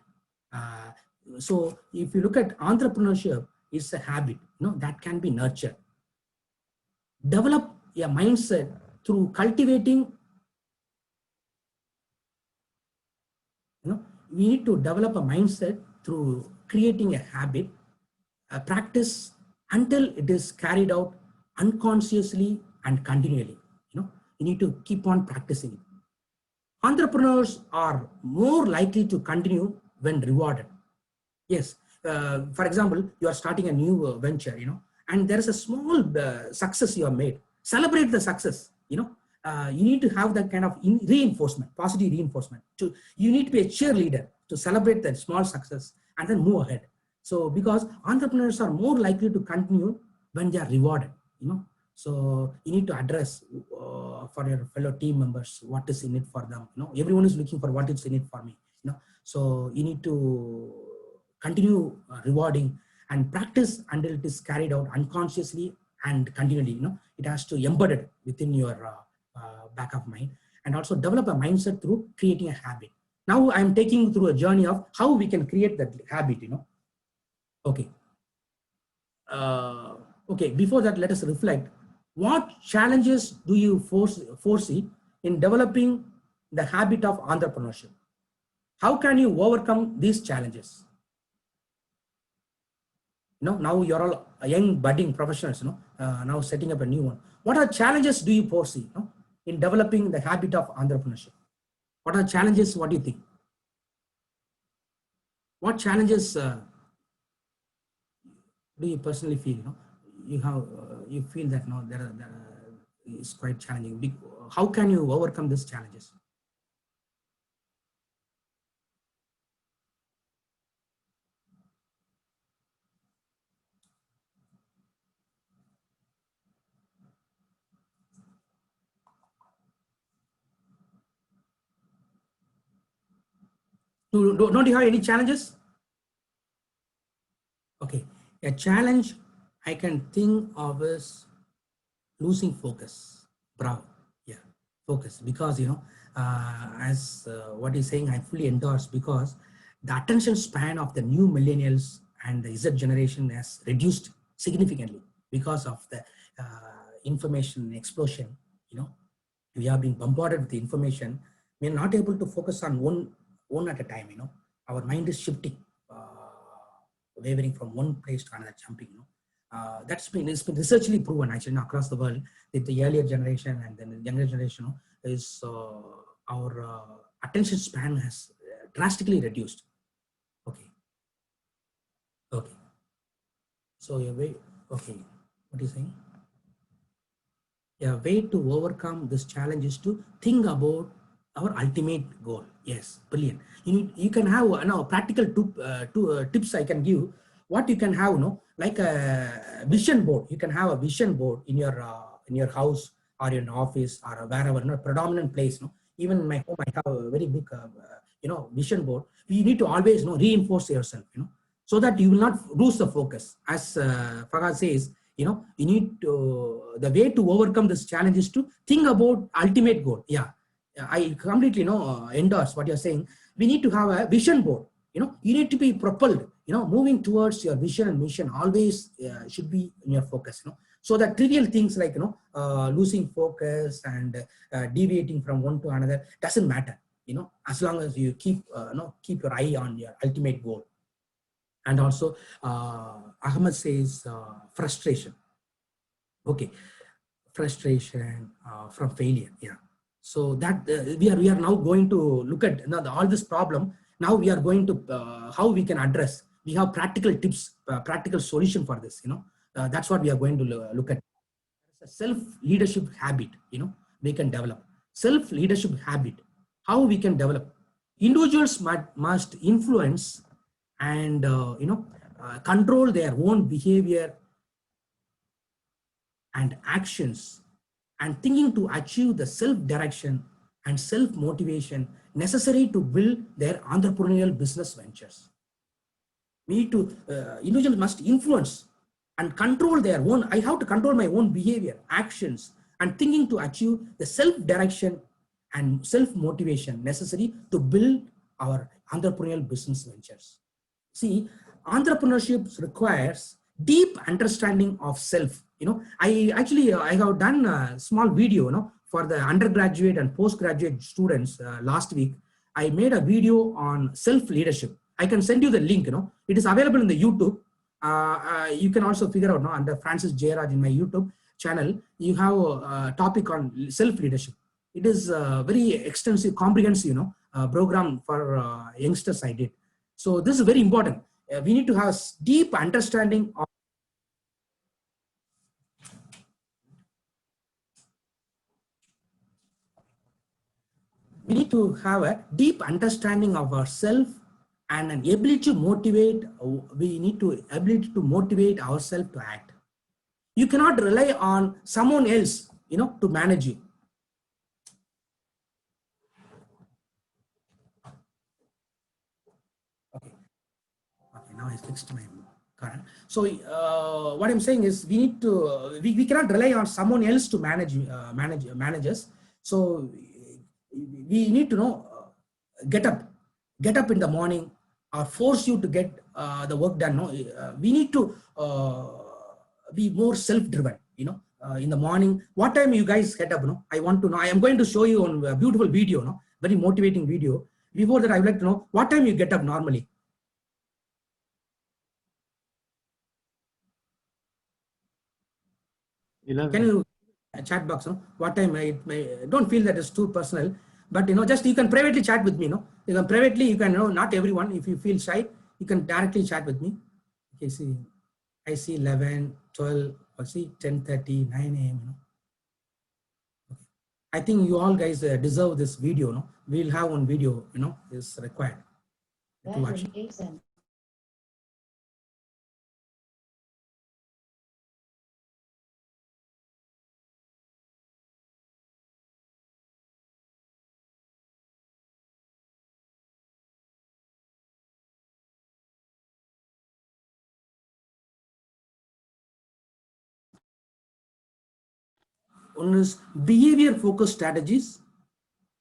C: So if you look at entrepreneurship, it's a habit that can be nurtured. Develop a mindset through cultivating. We need to develop a mindset through creating a habit, a practice until it is carried out unconsciously and continually. You need to keep on practicing it. Entrepreneurs are more likely to continue when rewarded. Yes, for example, you are starting a new venture, and there is a small success you have made. Celebrate the success. You need to have that kind of reinforcement, positive reinforcement. You need to be a cheerleader to celebrate that small success and then move ahead. So because entrepreneurs are more likely to continue when they are rewarded. So you need to address for your fellow team members what is in it for them. Everyone is looking for what is in it for me. So you need to continue rewarding and practice until it is carried out unconsciously and continually. It has to embed it within your back of mind, and also develop a mindset through creating a habit. Now I'm taking you through a journey of how we can create that habit. Okay. Okay. Before that, let us reflect. What challenges do you foresee in developing the habit of entrepreneurship? How can you overcome these challenges? Now you're all young budding professionals, now setting up a new one. What are challenges do you foresee in developing the habit of entrepreneurship? What are challenges? What do you think? What challenges do you personally feel? You feel that there is quite challenging. How can you overcome these challenges? Don't you have any challenges? Okay, a challenge I can think of is losing focus. Bravo. Yeah, focus. Because as what he's saying, I fully endorse, because the attention span of the new millennials and the Z generation has reduced significantly because of the information explosion. We are being bombarded with the information. We are not able to focus on one at a time. Our mind is shifting, wavering from one place to another, jumping. It's been researchly proven actually across the world that the earlier generation and then the younger generation is our attention span has drastically reduced. Okay. Okay. So a way, okay, what are you saying? A way to overcome this challenge is to think about our ultimate goal. Yes, brilliant. You can have practical tips I can give. What you can have, like a vision board. You can have a vision board in your house or in an office or wherever, predominant place. Even in my home, I have a very big, vision board. You need to always, reinforce yourself, so that you will not lose the focus. As Fagad says, you need to, the way to overcome this challenge is to think about ultimate goal. Yeah, I completely endorse what you're saying. We need to have a vision board. You need to be propelled, moving towards your vision and mission always should be in your focus, so that trivial things like, losing focus and deviating from one to another doesn't matter, as long as you keep your eye on your ultimate goal. And also Ahmed says frustration. Okay, frustration from failure. Yeah, so that we are now going to look at all this problem. Now we are going to how we can address. We have practical tips, practical solution for this. That's what we are going to look at. A self-leadership habit. We can develop self-leadership habit. How we can develop? Individuals must influence and control their own behavior and actions and thinking to achieve the self-direction and self-motivation necessary to build their entrepreneurial business ventures. We need to, individuals must influence and control their own, I have to control my own behavior, actions, and thinking to achieve the self-direction and self-motivation necessary to build our entrepreneurial business ventures. See, entrepreneurship requires deep understanding of self. I have done a small video, for the undergraduate and postgraduate students last week. I made a video on self-leadership. I can send you the link. It is available in the YouTube. You can also figure out under Francis Jeyaraj in my YouTube channel. You have a topic on self-leadership. It is a very extensive, comprehensive, program for youngsters I did. So this is very important. We need to have deep understanding of we need to have a deep understanding of ourselves and an ability to motivate. We need to ability to motivate ourselves to act. You cannot rely on someone else, to manage you. Okay. Okay. Now I fixed my current. So what I'm saying is we need to we cannot rely on someone else to manage us. So we need to get up in the morning or force you to get the work done. We need to be more self-driven. In the morning, what time you guys get up? I want to know. I am going to show you on a beautiful video, very motivating video. Before that, I would like to know what time you get up normally. Can you chat box? What time? I don't feel that it's too personal, but just you can privately chat with me. You can privately, you can not everyone. If you feel shy, you can directly chat with me. Okay, see, I see 11, 12, or see 10:30, 9 a.m. Okay. I think you all guys deserve this video. We'll have one video. Is required. To watch. One is behavior focused strategies,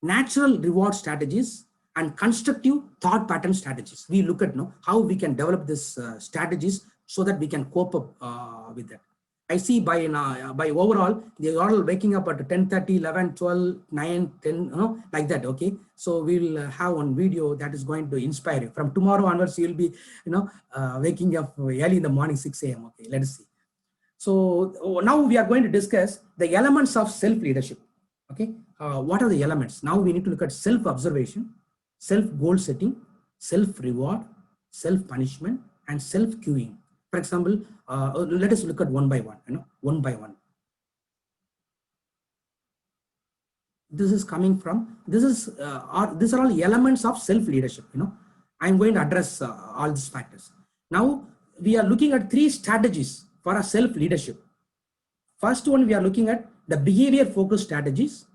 C: natural reward strategies, and constructive thought pattern strategies. We look at how we can develop these strategies so that we can cope up with that. I see by overall, they are all waking up at 10:30, 11, 12, 9, 10, like that. Okay. So we'll have one video that is going to inspire you. From tomorrow onwards, you'll be, waking up early in the morning, 6 a.m. Okay. Let us see. So now we are going to discuss the elements of self-leadership. Okay, what are the elements? Now we need to look at self-observation, self-goal setting, self-reward, self-punishment, and self-cueing. For example, let us look at one by one. One by one. This is coming from. These are all elements of self-leadership. I'm going to address all these factors. Now we are looking at 3 strategies for a self-leadership. First one, we are looking at the behavior-focused strategies.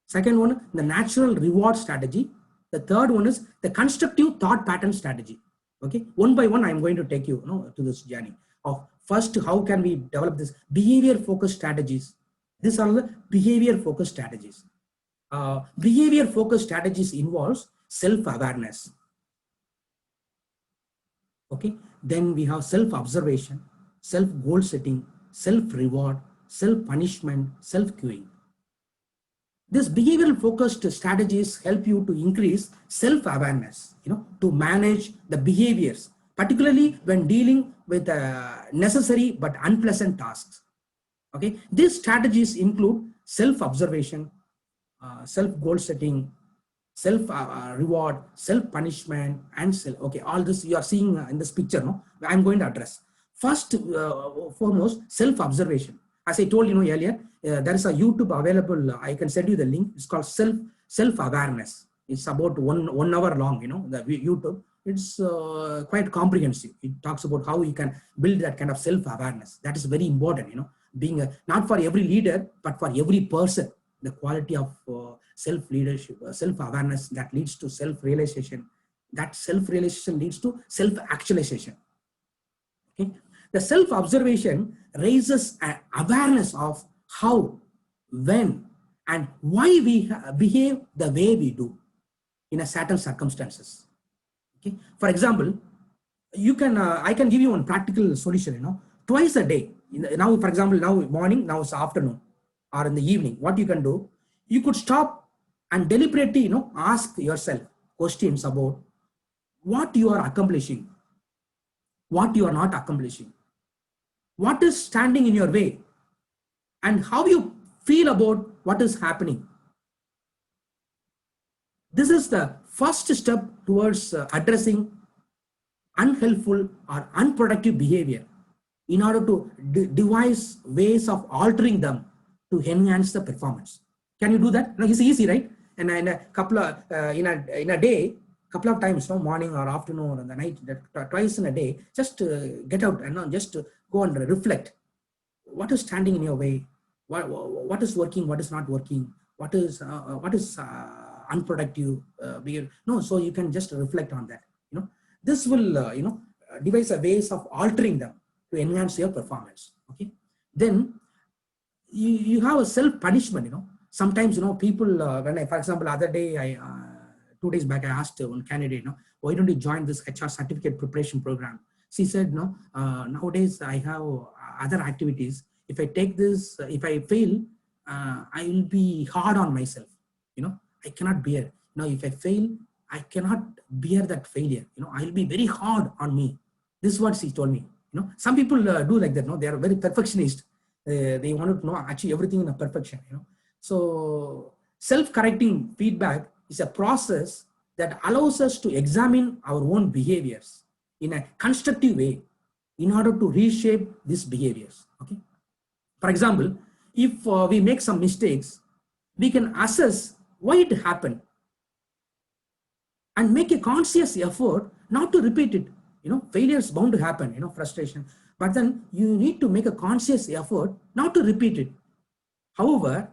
C: Second one, the natural reward strategy. The third one is the constructive thought pattern strategy. Okay, one by one, I'm going to take you, to this journey of first, how can we develop this behavior-focused strategies? These are the behavior-focused strategies. Behavior-focused strategies involves self-awareness. Okay, then we have self-observation, self-goal setting, self-reward, self-punishment, self-cueing. These behavioral focused strategies help you to increase self-awareness, to manage the behaviors, particularly when dealing with necessary but unpleasant tasks. Okay, these strategies include self-observation, self-goal setting, self-reward, self-punishment, and okay, all this you are seeing in this picture. I'm going to address. First, foremost, self-observation. As I told you earlier, there is a YouTube available. I can send you the link. It's called self-awareness. It's about one hour long. The YouTube. It's quite comprehensive. It talks about how you can build that kind of self-awareness. That is very important. Being not for every leader, but for every person. The quality of self-leadership, self-awareness that leads to self-realization. That self-realization leads to self-actualization. Okay. The self-observation raises an awareness of how, when, and why we behave the way we do in a certain circumstances. Okay. For example, you can I can give you one practical solution. Twice a day. Now, for example, now morning, now it's afternoon, or in the evening. What you can do, you could stop and deliberately, ask yourself questions about what you are accomplishing, what you are not accomplishing, what is standing in your way, and how you feel about what is happening. This is the first step towards addressing unhelpful or unproductive behavior in order to devise ways of altering them to enhance the performance. Can you do that? No, it's easy, right? And in a couple of in a day, couple of times, morning or afternoon or in the night, twice in a day, just get out and just go and reflect. What is standing in your way? What is working? What is not working? What is unproductive behavior? No, so you can just reflect on that. This will devise a ways of altering them to enhance your performance. Okay, then you have a self-punishment. Sometimes people when I, for example, other day 2 days back I asked one candidate, why don't you join this HR certificate preparation program? She said, no, nowadays I have other activities. If I take this, if I fail, I will be hard on myself. I cannot bear. If I fail, I cannot bear that failure. I will be very hard on me. This is what she told me. Some people do like that. They are very perfectionist. They want to achieve everything in a perfection. So self-correcting feedback is a process that allows us to examine our own behaviors in a constructive way in order to reshape these behaviors. Okay. For example, if we make some mistakes, we can assess why it happened and make a conscious effort not to repeat it. Failure is bound to happen, frustration, but then you need to make a conscious effort not to repeat it. However,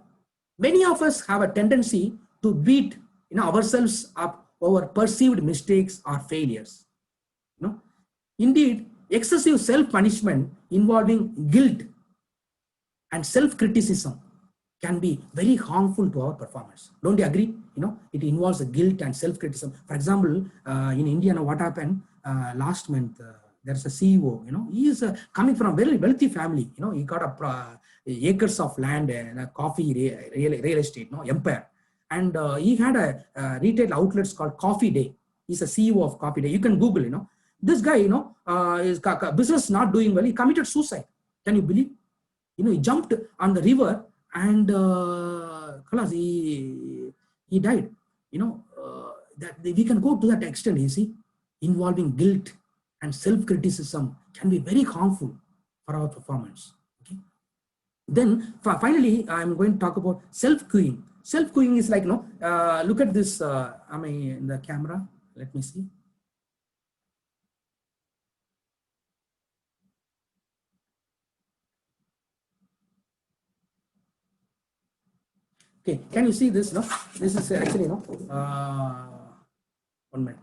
C: many of us have a tendency to beat ourselves up over perceived mistakes or failures. Indeed, excessive self-punishment involving guilt and self-criticism can be very harmful to our performance. Don't you agree? It involves a guilt and self-criticism. For example, in India, what happened last month? There's a CEO. He is coming from a very wealthy family. He got acres of land and a coffee real estate empire, and he had a retail outlets called Coffee Day. He's a CEO of Coffee Day. You can Google. This guy, his business not doing well. He committed suicide. Can you believe? He jumped on the river and khalas, he died. That we can go to that extent, you see, involving guilt and self-criticism can be very harmful for our performance. Okay. Then finally, I'm going to talk about self-cueing. Self-cueing is like, look at this, am I in the camera? Let me see. Okay, can you see this? No, this is actually 1 minute.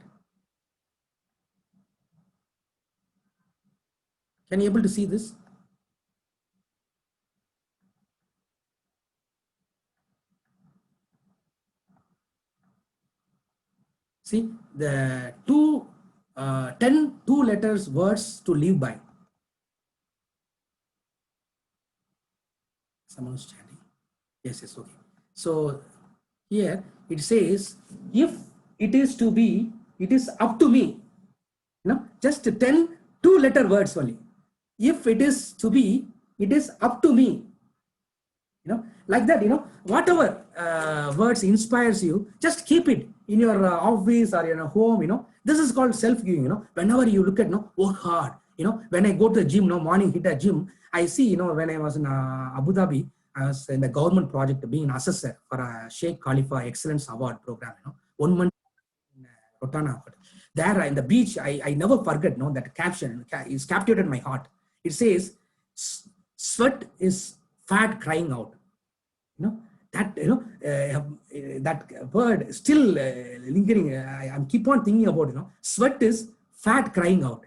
C: Can you able to see this? See the 10 two-letters words to live by. Someone is chatting. Yes, okay. So here it says, if it is to be, it is up to me. Just 10 two-letter words only. If it is to be, it is up to me. Like that, whatever words inspires you, just keep it in your office or in your home. This is called self-giving. Whenever you look at, work hard. When I go to the gym, morning hit a gym, I see, when I was in Abu Dhabi, I was in the government project being an assessor for a Sheikh Khalifa Excellence Award program. 1 month in Rotana. There in the beach, I never forget, that caption is captured in my heart. It says, sweat is fat crying out. That word still lingering. I'm keep on thinking about, sweat is fat crying out.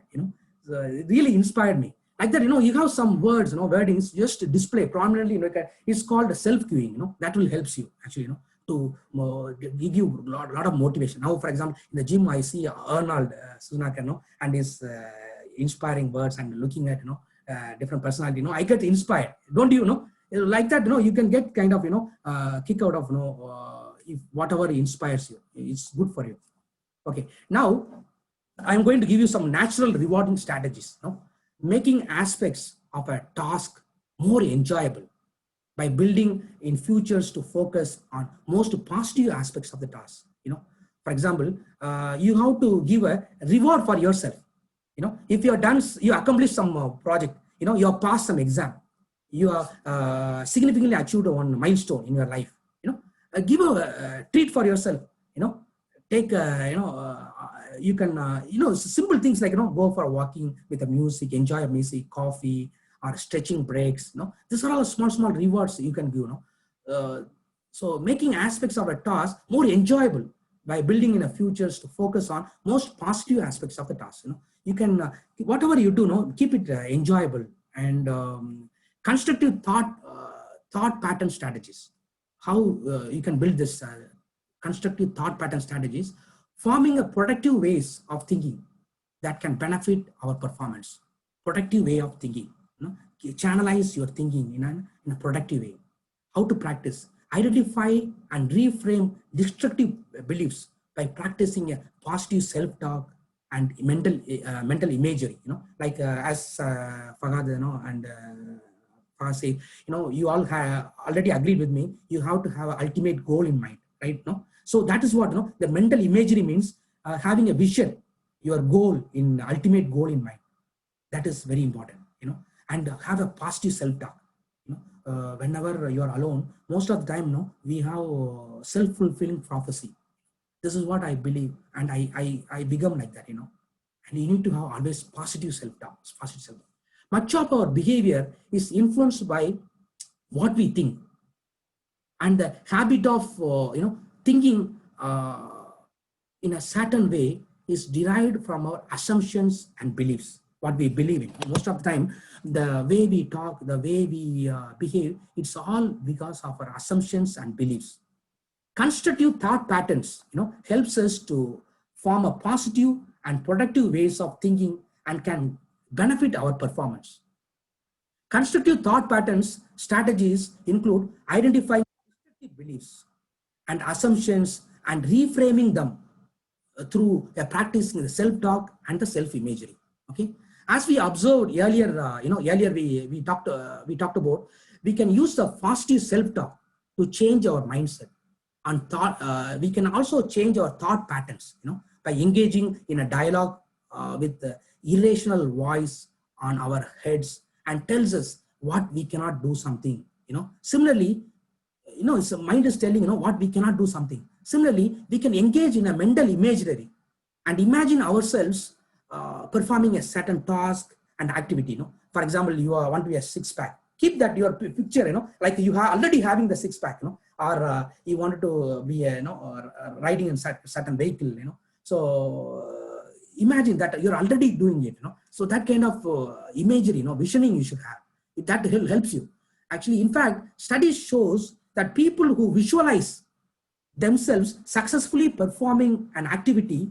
C: So it really inspired me. Like that, you have some words, wordings just display prominently. It's called self-cueing. That will help you actually, to give you a lot of motivation. Now, for example, in the gym, I see Arnold Sunak, and his inspiring words, and looking at different personality. I get inspired. Don't you know? Like that, you can get kind of kick out of if whatever inspires you, it's good for you. Okay, now I'm going to give you some natural rewarding strategies. Making aspects of a task more enjoyable by building in futures to focus on most positive aspects of the task. For example, you have to give a reward for yourself. If you are done, you accomplished some project, you have passed some exam, you have significantly achieved one milestone in your life. Give a treat for yourself. Take you can simple things like go for walking with the music, enjoy music, coffee, or stretching breaks. These are all small rewards you can give. So making aspects of a task more enjoyable by building in a futures to focus on most positive aspects of the task. You can whatever you do, keep it enjoyable. And constructive thought pattern strategies. How you can build this constructive thought pattern strategies, forming a productive ways of thinking that can benefit our performance. Productive way of thinking. Channelize your thinking in a productive way. How to practice? Identify and reframe destructive beliefs by practicing a positive self-talk and mental imagery. Like as Fagad, and say, you all have already agreed with me. You have to have an ultimate goal in mind, right? So that is what the mental imagery means. Having a vision, your goal in ultimate goal in mind. That is very important, and have a positive self-talk. Whenever you are alone, most of the time, we have self-fulfilling prophecy. This is what I believe, and I become like that, and you need to have always positive self-talk, positive self-talk. Much of our behavior is influenced by what we think, and the habit of thinking in a certain way is derived from our assumptions and beliefs, what we believe in. Most of the time, the way we talk, the way we behave, it's all because of our assumptions and beliefs. Constructive thought patterns, helps us to form a positive and productive ways of thinking and can benefit our performance. Constructive thought patterns strategies include identifying beliefs and assumptions and reframing them through practicing the self-talk and the self-imagery. Okay, As we observed earlier, earlier we talked about, we can use the positive self-talk to change our mindset and thought. We can also change our thought patterns, by engaging in a dialogue with the irrational voice on our heads and tells us what we cannot do something. Similarly, it's a mind is telling what we cannot do something. Similarly, we can engage in a mental imagery and imagine ourselves performing a certain task and activity. For example, you want to be a six-pack. Keep that your picture, like you are already having the six-pack, or you wanted to be or riding in certain vehicle, So imagine that you're already doing it, So that kind of imagery, visioning you should have. That helps you. Actually, in fact, studies shows that people who visualize themselves successfully performing an activity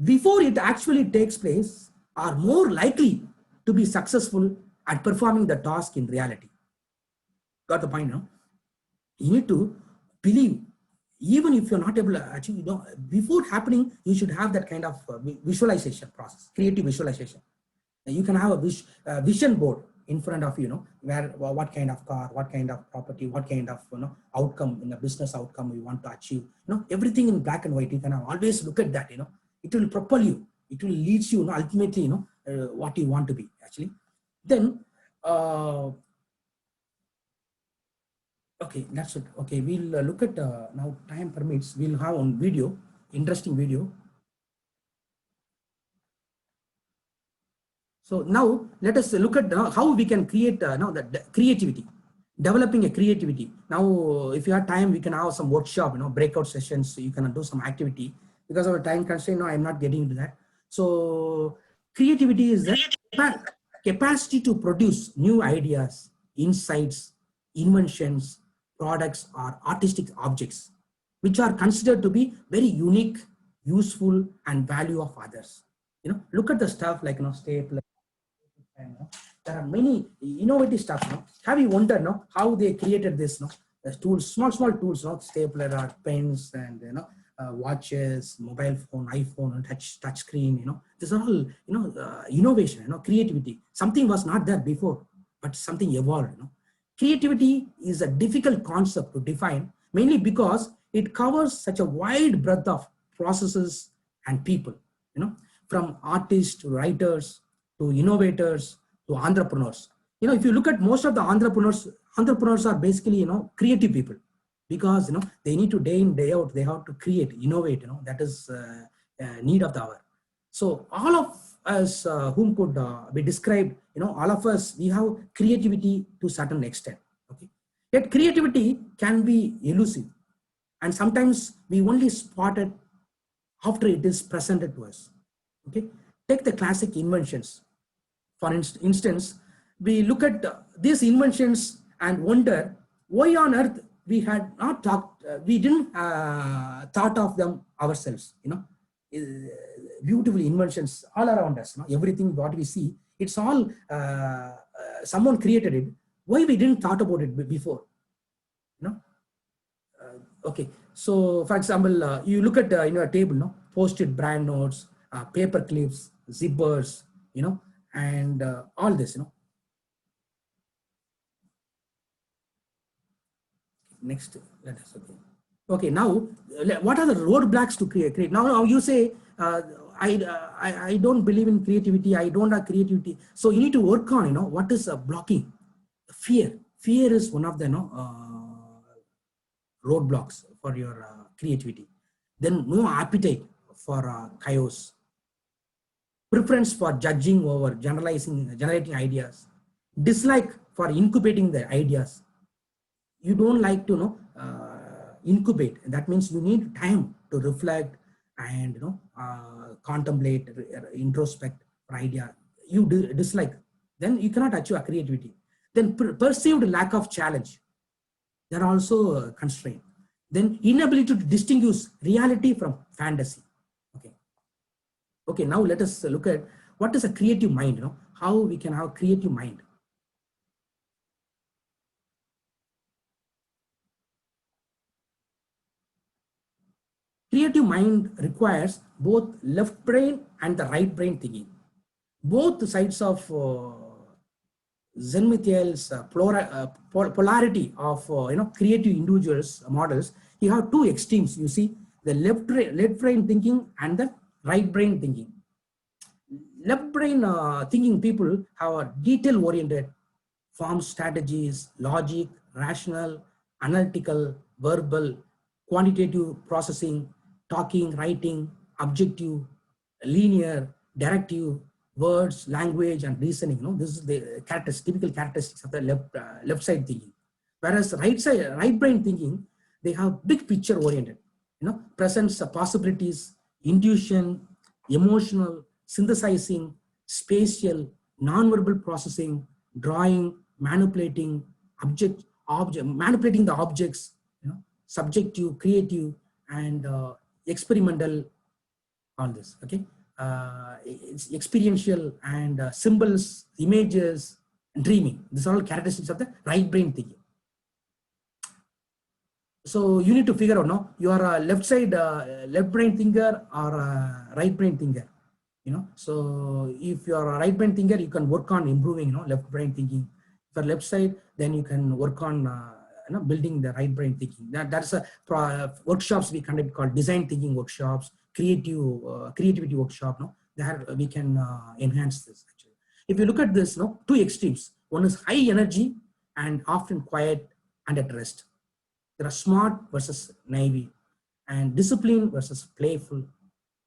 C: before it actually takes place are more likely to be successful at performing the task in reality. Got the point, You need to believe, even if you're not able to achieve, before happening, you should have that kind of visualization process, creative visualization. You can have a vision board in front of you, where what kind of car, what kind of property, what kind of outcome in a business outcome you want to achieve. Everything in black and white. You can always look at that. It will propel you. It will lead you. Ultimately, what you want to be actually. Then, okay, that's it. Okay, we'll look at now. Time permits. We'll have on video, interesting video. So now let us look at how we can create the creativity, developing a creativity. Now, if you have time, we can have some workshop, breakout sessions. So you can do some activity. Because of a time constraint, I'm not getting into that. So creativity is the capacity to produce new ideas, insights, inventions, products, or artistic objects, which are considered to be very unique, useful, and value of others. Look at the stuff like stapler. There are many innovative stuff. Have you wondered how they created this? The tools, small tools, stapler or pens and watches, mobile phone, iPhone, and touch screen. These are all innovation, creativity. Something was not there before, but something evolved. Creativity is a difficult concept to define, mainly because it covers such a wide breadth of processes and people. From artists to writers to innovators to entrepreneurs. If you look at most of the entrepreneurs are basically creative people, because they need to day in day out, they have to create, innovate. That is need of the hour. So all of us whom could be described, all of us, we have creativity to a certain extent. Okay, yet creativity can be elusive, and sometimes we only spot it after it is presented to us. Okay, take the classic inventions. For instance, we look at these inventions and wonder why on earth we had not we didn't thought of them ourselves. Beautiful inventions all around us. Everything what we see, it's all someone created it. Why we didn't thought about it before? Okay, so for example, you look at a table, post-it brand notes, paper clips, zippers, and all this. Next, let us okay. Now, what are the roadblocks to create? Now you say I don't believe in creativity. I don't have creativity. So you need to work on what is blocking. Fear. Fear is one of the roadblocks for your creativity. Then no appetite for chaos. Preference for judging over generating ideas. Dislike for incubating the ideas. You don't like to incubate. That means you need time to reflect and contemplate, introspect for idea. You dislike, then you cannot achieve a creativity. Then perceived lack of challenge. They're also constrained. Then inability to distinguish reality from fantasy. Okay, now let us look at what is a creative mind, how we can have creative mind. Creative mind requires both left brain and the right brain thinking. both sides of Zen-Mithiel's polarity of creative individuals models. You have two extremes. You see the left brain thinking and the right brain thinking. Left brain thinking people have a detail oriented, form strategies, logic, rational, analytical, verbal, quantitative processing, talking, writing, objective, linear, directive, words, language, and reasoning. This is the typical characteristics of the left side thinking. Whereas right brain thinking, they have big picture oriented. Presents possibilities, intuition, emotional, synthesizing, spatial, non-verbal processing, drawing, manipulating, manipulating the objects, subjective, creative, and experimental, all this, okay? It's experiential and symbols, images, dreaming. These are all characteristics of the right brain thinking. So you need to figure out, no, you are a left brain thinker or a right brain thinker. So if you are a right brain thinker, you can work on improving, left brain thinking. For left side, then you can work on building the right brain thinking. That's a workshops we conduct called design thinking workshops, creativity workshop. There we can enhance this. Actually, if you look at this, two extremes. One is high energy and often quiet and at rest. There are smart versus naive, and discipline versus playful,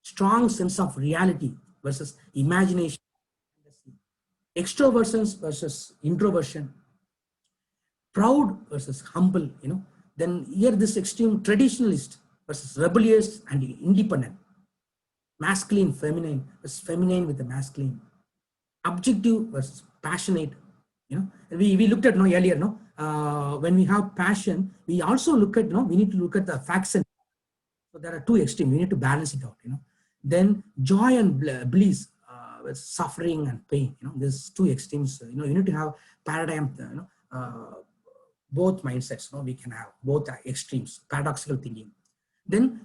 C: strong sense of reality versus imagination, extroversion versus introversion, proud versus humble. Then here this extreme traditionalist versus rebellious and independent, masculine, feminine versus feminine with the masculine, objective versus passionate. We looked at earlier. When we have passion, we also look at we need to look at the facts. And so there are two extremes. We need to balance it out. Then joy and bliss with suffering and pain. There's two extremes. You need to have paradigm. Both mindsets. We can have both extremes. Paradoxical thinking. Then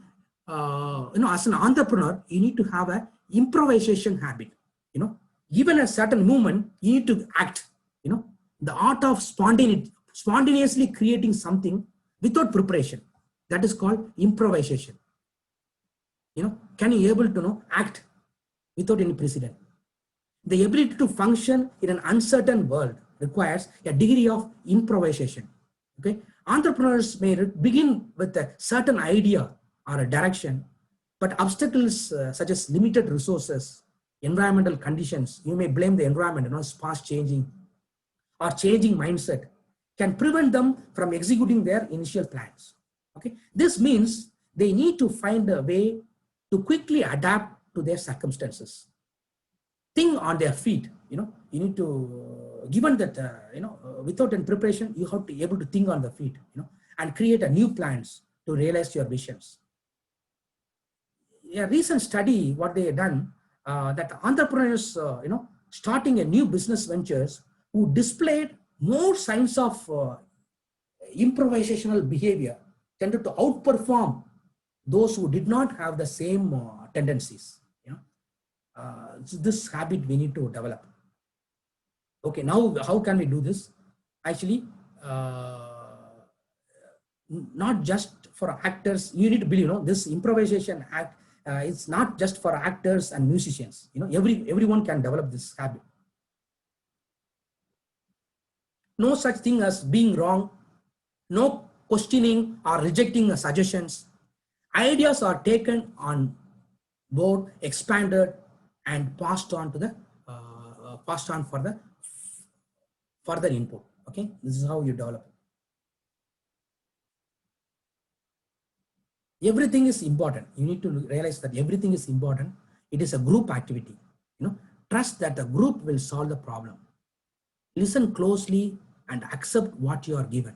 C: as an entrepreneur, you need to have a improvisation habit. Given a certain movement, you need to act. The art of spontaneously creating something without preparation. That is called improvisation. Can you able to act without any precedent? The ability to function in an uncertain world requires a degree of improvisation. Okay, entrepreneurs may begin with a certain idea or a direction, but obstacles such as limited resources, environmental conditions, you may blame the environment, it's fast changing, or changing mindset, can prevent them from executing their initial plans. Okay, this means they need to find a way to quickly adapt to their circumstances. Think on their feet. You need to, given that without any preparation, you have to be able to think on the feet, and create a new plans to realize your visions. A recent study, what they have done, that entrepreneurs, starting a new business ventures, who displayed more signs of improvisational behavior tended to outperform those who did not have the same tendencies. So this habit we need to develop. Okay, now how can we do this? Actually, not just for actors. You need to believe, this improvisation act. It's not just for actors and musicians. Everyone can develop this habit. No such thing as being wrong. No questioning or rejecting suggestions. Ideas are taken on board, expanded, and passed on to the for the further input. Okay, this is how you develop. Everything is important. You need to realize that everything is important. It is a group activity. Trust that the group will solve the problem. Listen closely and accept what you are given.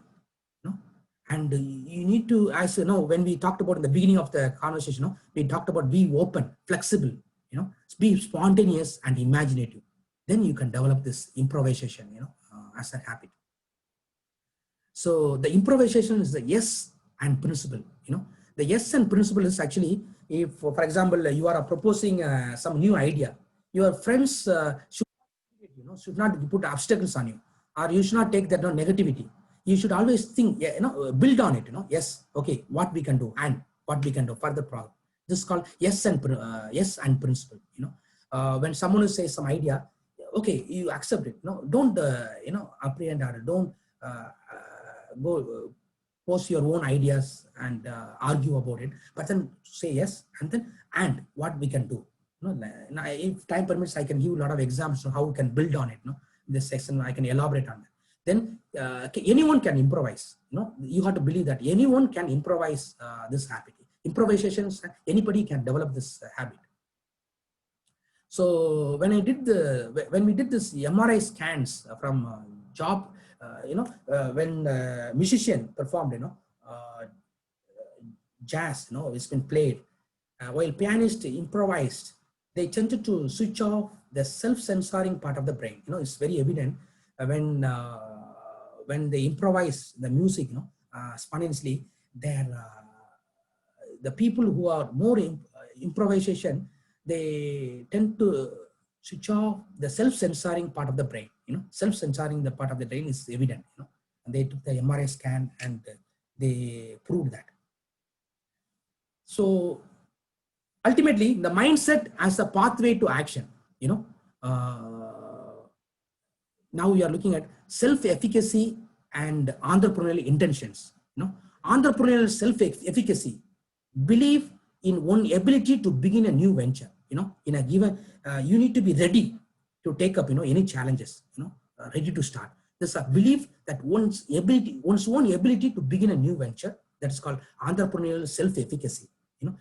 C: And you need to, as you know, when we talked about in the beginning of the conversation, we talked about be open, flexible, be spontaneous and imaginative. Then you can develop this improvisation, as a habit. So the improvisation is the yes and principle. The yes and principle is actually, if, for example, you are proposing some new idea, Your friends should not put obstacles on you, or you should not take that negativity. You should always think, build on it. Yes, okay, what we can do and what we can do further problem. This is called yes and principle. When someone says some idea, okay, you accept it. Don't apprehend or don't go post your own ideas and argue about it. But then say yes, and what we can do. Now, if time permits, I can give a lot of examples of how we can build on it. In this section, I can elaborate on that. Then anyone can improvise. You have to believe that anyone can improvise this habit. Improvisations, anybody can develop this habit. So when we did this MRI scans from job, when musician performed, jazz, it's been played, while pianist improvised, they tended to switch off the self-censoring part of the brain. It's very evident when they improvise the music, spontaneously, the people who are more improvisation, they tend to switch off the self-censoring part of the brain. Self-censoring the part of the brain is evident. And they took the MRI scan and they proved that. So ultimately, the mindset as a pathway to action. Now we are looking at self-efficacy and entrepreneurial intentions. Entrepreneurial self-efficacy, believe in one ability to begin a new venture. In a given, you need to be ready to take up, any challenges. Ready to start. There's a belief that one's own ability to begin a new venture, that is called entrepreneurial self-efficacy.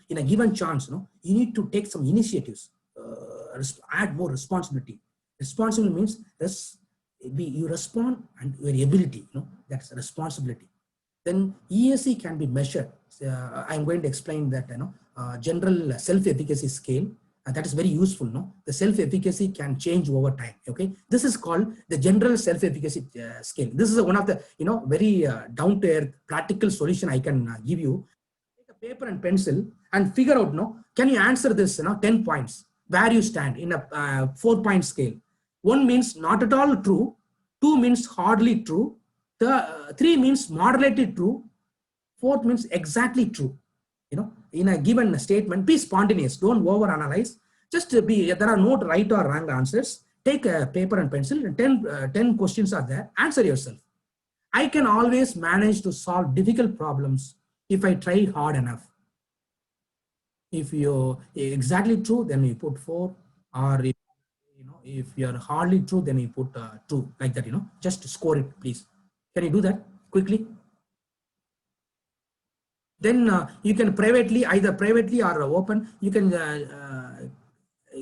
C: In a given chance, you need to take some initiatives, add more responsibility. Responsibility means you respond and your ability, that's responsibility. Then ESE can be measured. I'm going to explain that, general self-efficacy scale, and that is very useful. The self-efficacy can change over time. Okay, this is called the general self-efficacy scale. This is one of the very down-to-earth practical solution I can give you. Take a paper and pencil and figure out, can you answer this 10 points where you stand in a 4-point scale. 1 means not at all true, 2 means hardly true, 3 means moderately true, 4th means exactly true. In a given statement, be spontaneous, don't overanalyze. Just be, there are no right or wrong answers. Take a paper and pencil, 10 questions are there, answer yourself. I can always manage to solve difficult problems if I try hard enough. If you're exactly true, then you put 4, or if you're hardly true, then you put 2, like that. Just score it, please. Can you do that quickly? Then you can either privately or open, you can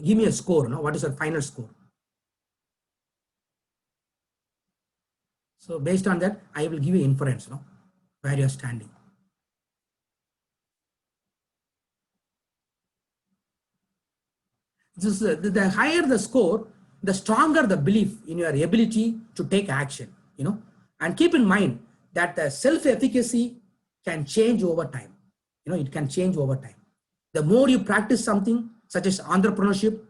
C: give me a score. What is your final score? So based on that, I will give you inference, where you're standing. This is, the higher the score, the stronger the belief in your ability to take action. And keep in mind that the self-efficacy can change over time. It can change over time. The more you practice something such as entrepreneurship,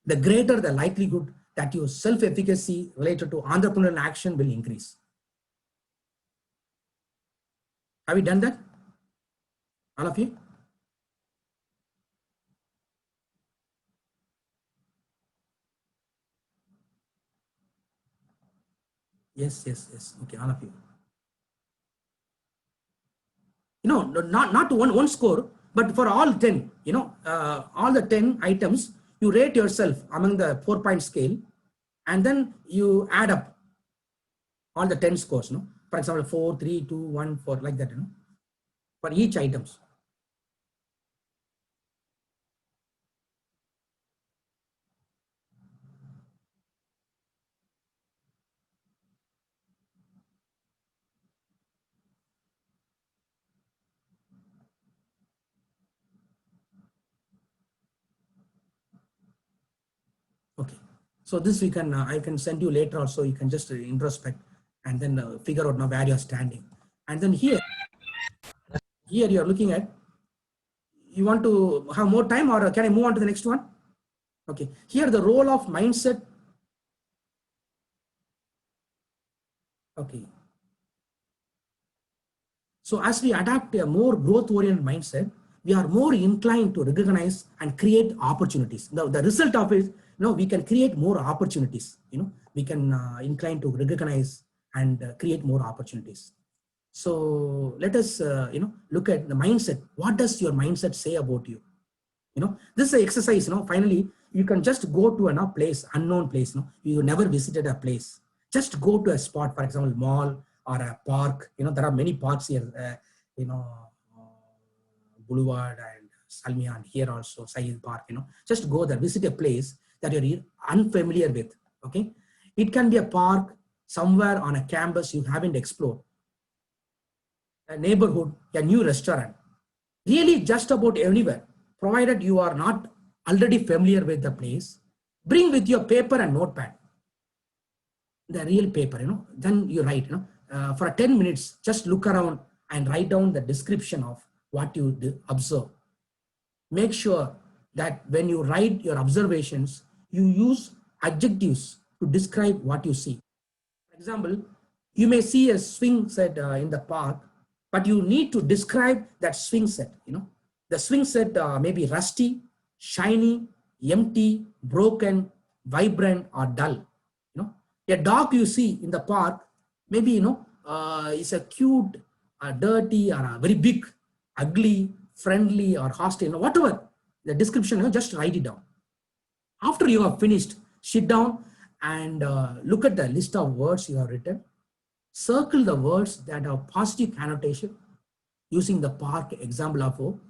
C: the greater the likelihood that your self-efficacy related to entrepreneurial action will increase. Have you done that? All of you? Yes. Okay, all of you. Not one score, but for all 10, all the 10 items, you rate yourself among the 4-point scale, and then you add up all the 10 scores. For example, 4, 3, 2, 1, 4, like that. For each items. Okay, so this we can I can send you later also. You can just introspect and then figure out now where you're standing. And then here you're looking at, you want to have more time, or can I move on to the next one? Okay, here the role of mindset. Okay. So as we adapt a more growth-oriented mindset, we are more inclined to recognize and create opportunities. Now, the result of it, we can create more opportunities. We can incline to recognize and create more opportunities. So let us, look at the mindset. What does your mindset say about you? This is an exercise. Finally, you can just go to a place, unknown place. You never visited a place. Just go to a spot, for example, mall or a park. There are many parks here. Boulevard and Salmiya, and here also Saeed Park. Just go there, visit a place that you're unfamiliar with. Okay, it can be a park somewhere on a campus you haven't explored, a neighborhood, a new restaurant, really just about anywhere, provided you are not already familiar with the place. Bring with your paper and notepad, the real paper, then you write, for 10 minutes, just look around and write down the description of what you observe. Make sure that when you write your observations, you use adjectives to describe what you see. For example, you may see a swing set in the park, but you need to describe that swing set. The swing set may be rusty, shiny, empty, broken, vibrant, or dull. A dog you see in the park, maybe is a cute, dirty, or a very big, ugly, friendly, or hostile, whatever the description, just write it down. After you have finished, sit down and look at the list of words you have written. Circle the words that have positive connotation. Using the park example of,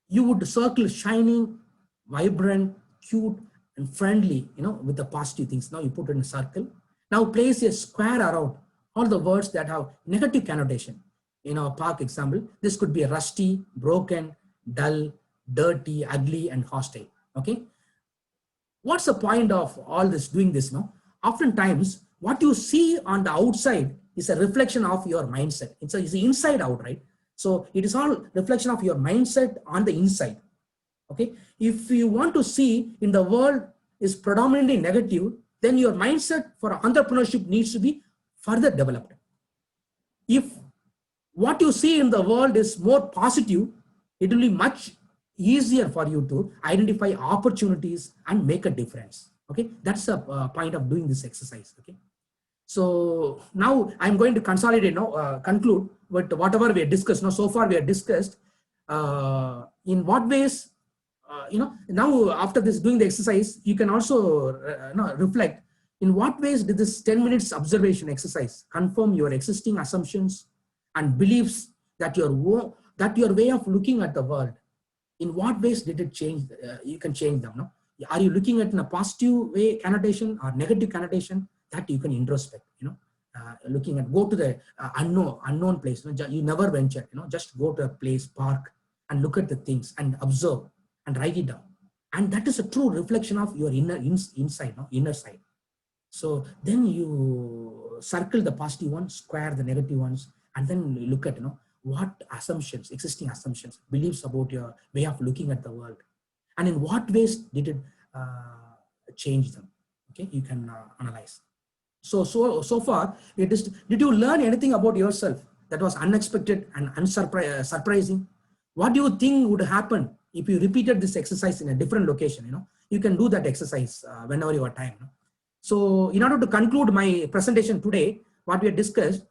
C: you would circle shining, vibrant, cute, and friendly, with the positive things. Now you put it in a circle. Now place a square around all the words that have negative connotation. In our park example, this could be rusty, broken, dull, dirty, ugly, and hostile. Okay. What's the point of all this, doing this? Oftentimes, what you see on the outside is a reflection of your mindset. It's inside out, right? So it is all reflection of your mindset on the inside. Okay. If you want to see in the world is predominantly negative, then your mindset for entrepreneurship needs to be further developed. If what you see in the world is more positive, it will be much easier for you to identify opportunities and make a difference. Okay, that's a point of doing this exercise. Okay, so now I'm going to consolidate, conclude with whatever we have discussed. Now, so far we have discussed in what ways, now after this doing the exercise, you can also reflect in what ways did this 10 minutes observation exercise confirm your existing assumptions and beliefs that your way of looking at the world. In what ways did it change? You can change them. No? Are you looking at in a positive way connotation or negative connotation? That you can introspect. Looking at, go to the unknown place. You never venture. Just go to a place, park, and look at the things and observe and write it down. And that is a true reflection of your inner side. So then you circle the positive ones, square the negative ones, and then you look at what assumptions, existing assumptions, beliefs about your way of looking at the world, and in what ways did it change them. Okay, you can analyze. So far, did you learn anything about yourself that was unexpected and surprising? What do you think would happen if you repeated this exercise in a different location? You can do that exercise whenever you have time. So in order to conclude my presentation today, what we have discussed,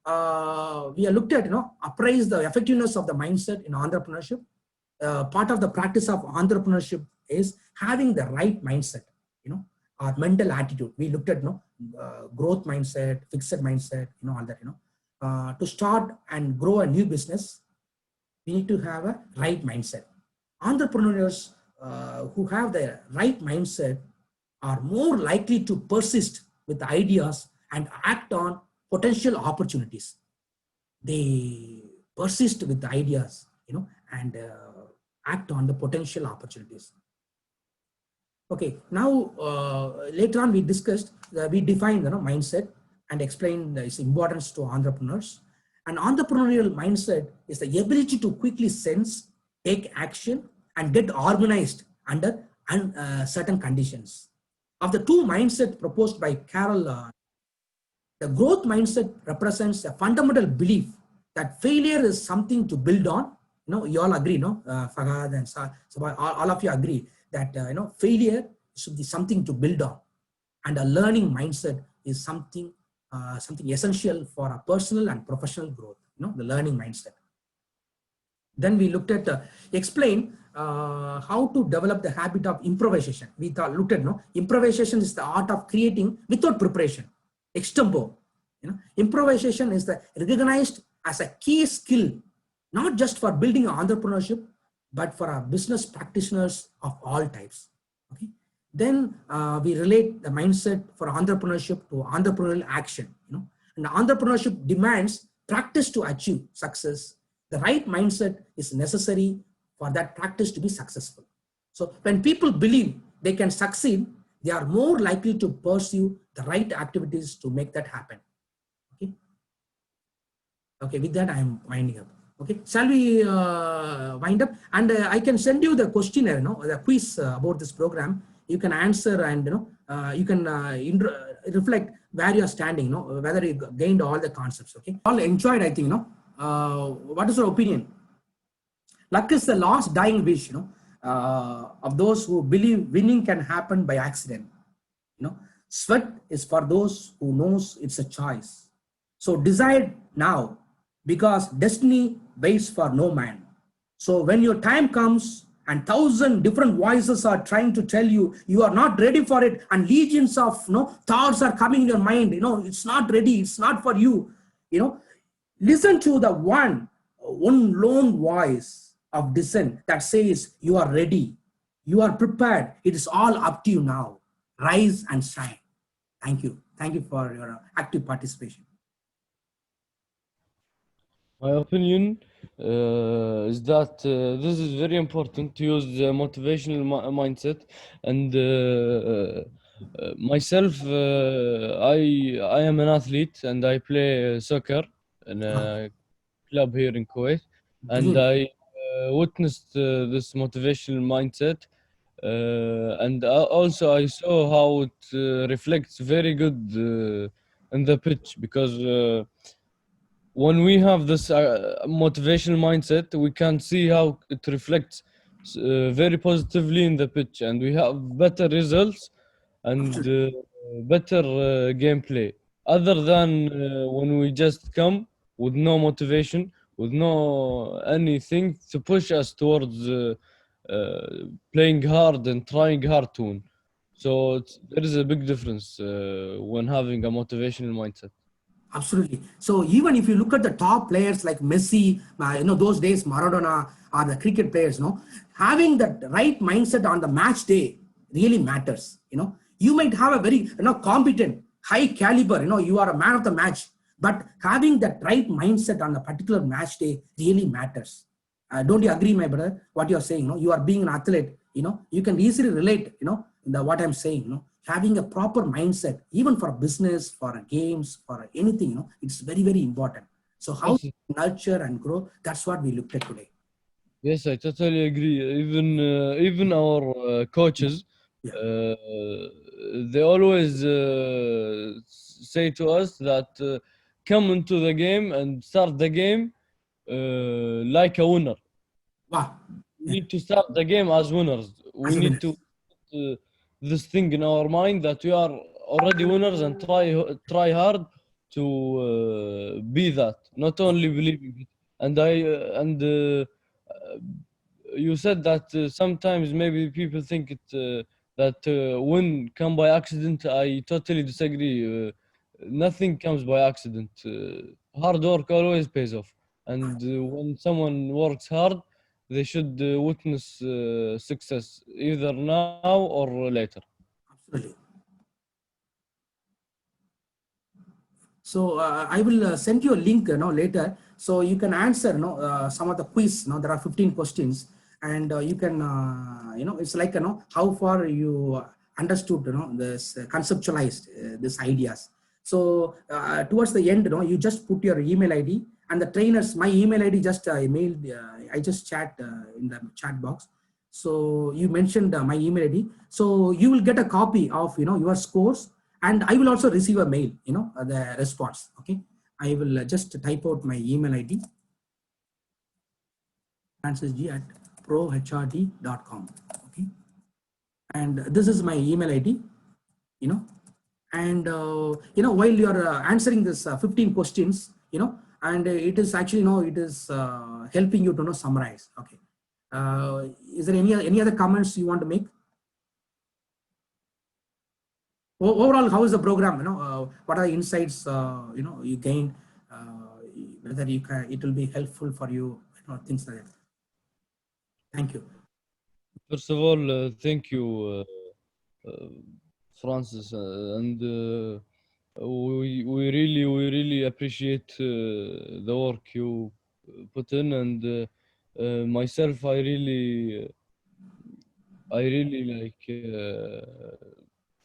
C: we have looked at, appraise the effectiveness of the mindset in entrepreneurship. Part of the practice of entrepreneurship is having the right mindset, our mental attitude. We looked at, growth mindset, fixed mindset, all that, to start and grow a new business, we need to have a right mindset. Entrepreneurs who have the right mindset are more likely to persist with the ideas and act on potential opportunities. They persist with the ideas, and act on the potential opportunities. Okay, now later on we discussed, we defined mindset and explained its importance to entrepreneurs. An entrepreneurial mindset is the ability to quickly sense, take action, and get organized under and certain conditions. Of the two mindsets proposed by Carol, the growth mindset represents a fundamental belief that failure is something to build on. You all agree, Fagad and Sabah, all of you agree that failure should be something to build on, and a learning mindset is something essential for a personal and professional growth. The learning mindset. Then we looked at explain how to develop the habit of improvisation. We looked at improvisation is the art of creating without preparation, extempo. Improvisation is recognized as a key skill, not just for building entrepreneurship, but for our business practitioners of all types. Okay. Then we relate the mindset for entrepreneurship to entrepreneurial action. And entrepreneurship demands practice to achieve success. The right mindset is necessary for that practice to be successful. So when people believe they can succeed, they are more likely to pursue the right activities to make that happen. Okay. Okay. With that, I am winding up. Okay. Shall we wind up? And I can send you the questionnaire, the quiz about this program. You can answer, and you can reflect where you are standing, whether you gained all the concepts. Okay. All enjoyed, I think. What is your opinion? Luck is the last dying wish, of those who believe winning can happen by accident. Sweat is for those who knows it's a choice. So decide now, because destiny waits for no man. So when your time comes and 1,000 different voices are trying to tell you you are not ready for it, and legions of thoughts are coming in your mind, it's not ready, it's not for you, listen to the one lone voice of dissent that says you are ready, you are prepared, it is all up to you now. Rise and shine. Thank you. Thank you for your active participation.
D: My opinion is that this is very important to use the motivational mindset. And myself, I am an athlete, and I play soccer in a club here in Kuwait. And I witnessed this motivational mindset. And also I saw how it reflects very good in the pitch, because when we have this motivational mindset, we can see how it reflects very positively in the pitch, and we have better results and better gameplay, other than when we just come with no motivation, with no anything to push us towards playing hard and trying hard to win. So there is a big difference when having a motivational mindset.
C: Absolutely. So even if you look at the top players like Messi, those days Maradona, or the cricket players, having that right mindset on the match day really matters. You might have a very competent, high caliber, you are a man of the match, but having that right mindset on a particular match day really matters. Don't you agree, my brother? What you are saying, you are being an athlete, you can easily relate, what I'm saying, having a proper mindset, even for business, for games, for anything, it's very, very important. So how to nurture and grow, that's what we looked at today.
D: Yes, I totally agree. Even our coaches, they always say to us that come into the game and start the game like a winner.
C: Wow.
D: We need to start the game as winners. We need to this thing in our mind that we are already winners, and try hard to be that, not only believing it. And you said that sometimes maybe people think that win come by accident. I totally disagree. Nothing comes by accident. Hard work always pays off, and when someone works hard, they should witness success either now or later.
C: Absolutely. So I will send you a link later, so you can answer some of the quiz. There are 15 questions, and you can it's like how far you understood this conceptualized these ideas. So towards the end, you just put your email ID, and the trainers, my email ID just I just chat in the chat box. So you mentioned my email ID. So you will get a copy of your scores, and I will also receive a mail, the response. Okay, I will just type out my email ID, francisg@prohrd.com. Okay, and this is my email ID. And while you are answering this 15 questions, and it is actually it is helping you to summarize. Okay, is there any other comments you want to make? Overall, how is the program? What are the insights you gained? Whether it will be helpful for you, things like that. Thank you.
D: First of all, thank you, Francis, and we really appreciate the work you put in, and myself, I really like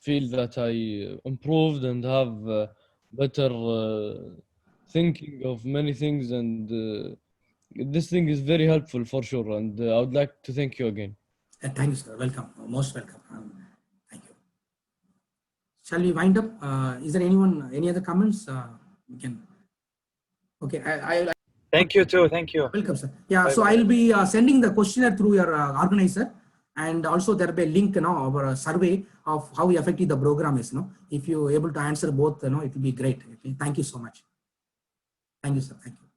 D: feel that I improved and have better thinking of many things, and this thing is very helpful for sure, and I would like to thank you again.
C: Thank you, sir. Welcome. Most welcome. Thank you. Shall we wind up? Is there any other comments? We can. Okay.
F: Thank you too. Thank you.
C: Welcome, sir. Yeah.
F: Bye
C: So
F: bye.
C: I'll be sending the questionnaire through your organizer, and also there will be a link, our survey of how effective the program is. If you're able to answer both, it will be great. Okay? Thank you so much. Thank you, sir. Thank you.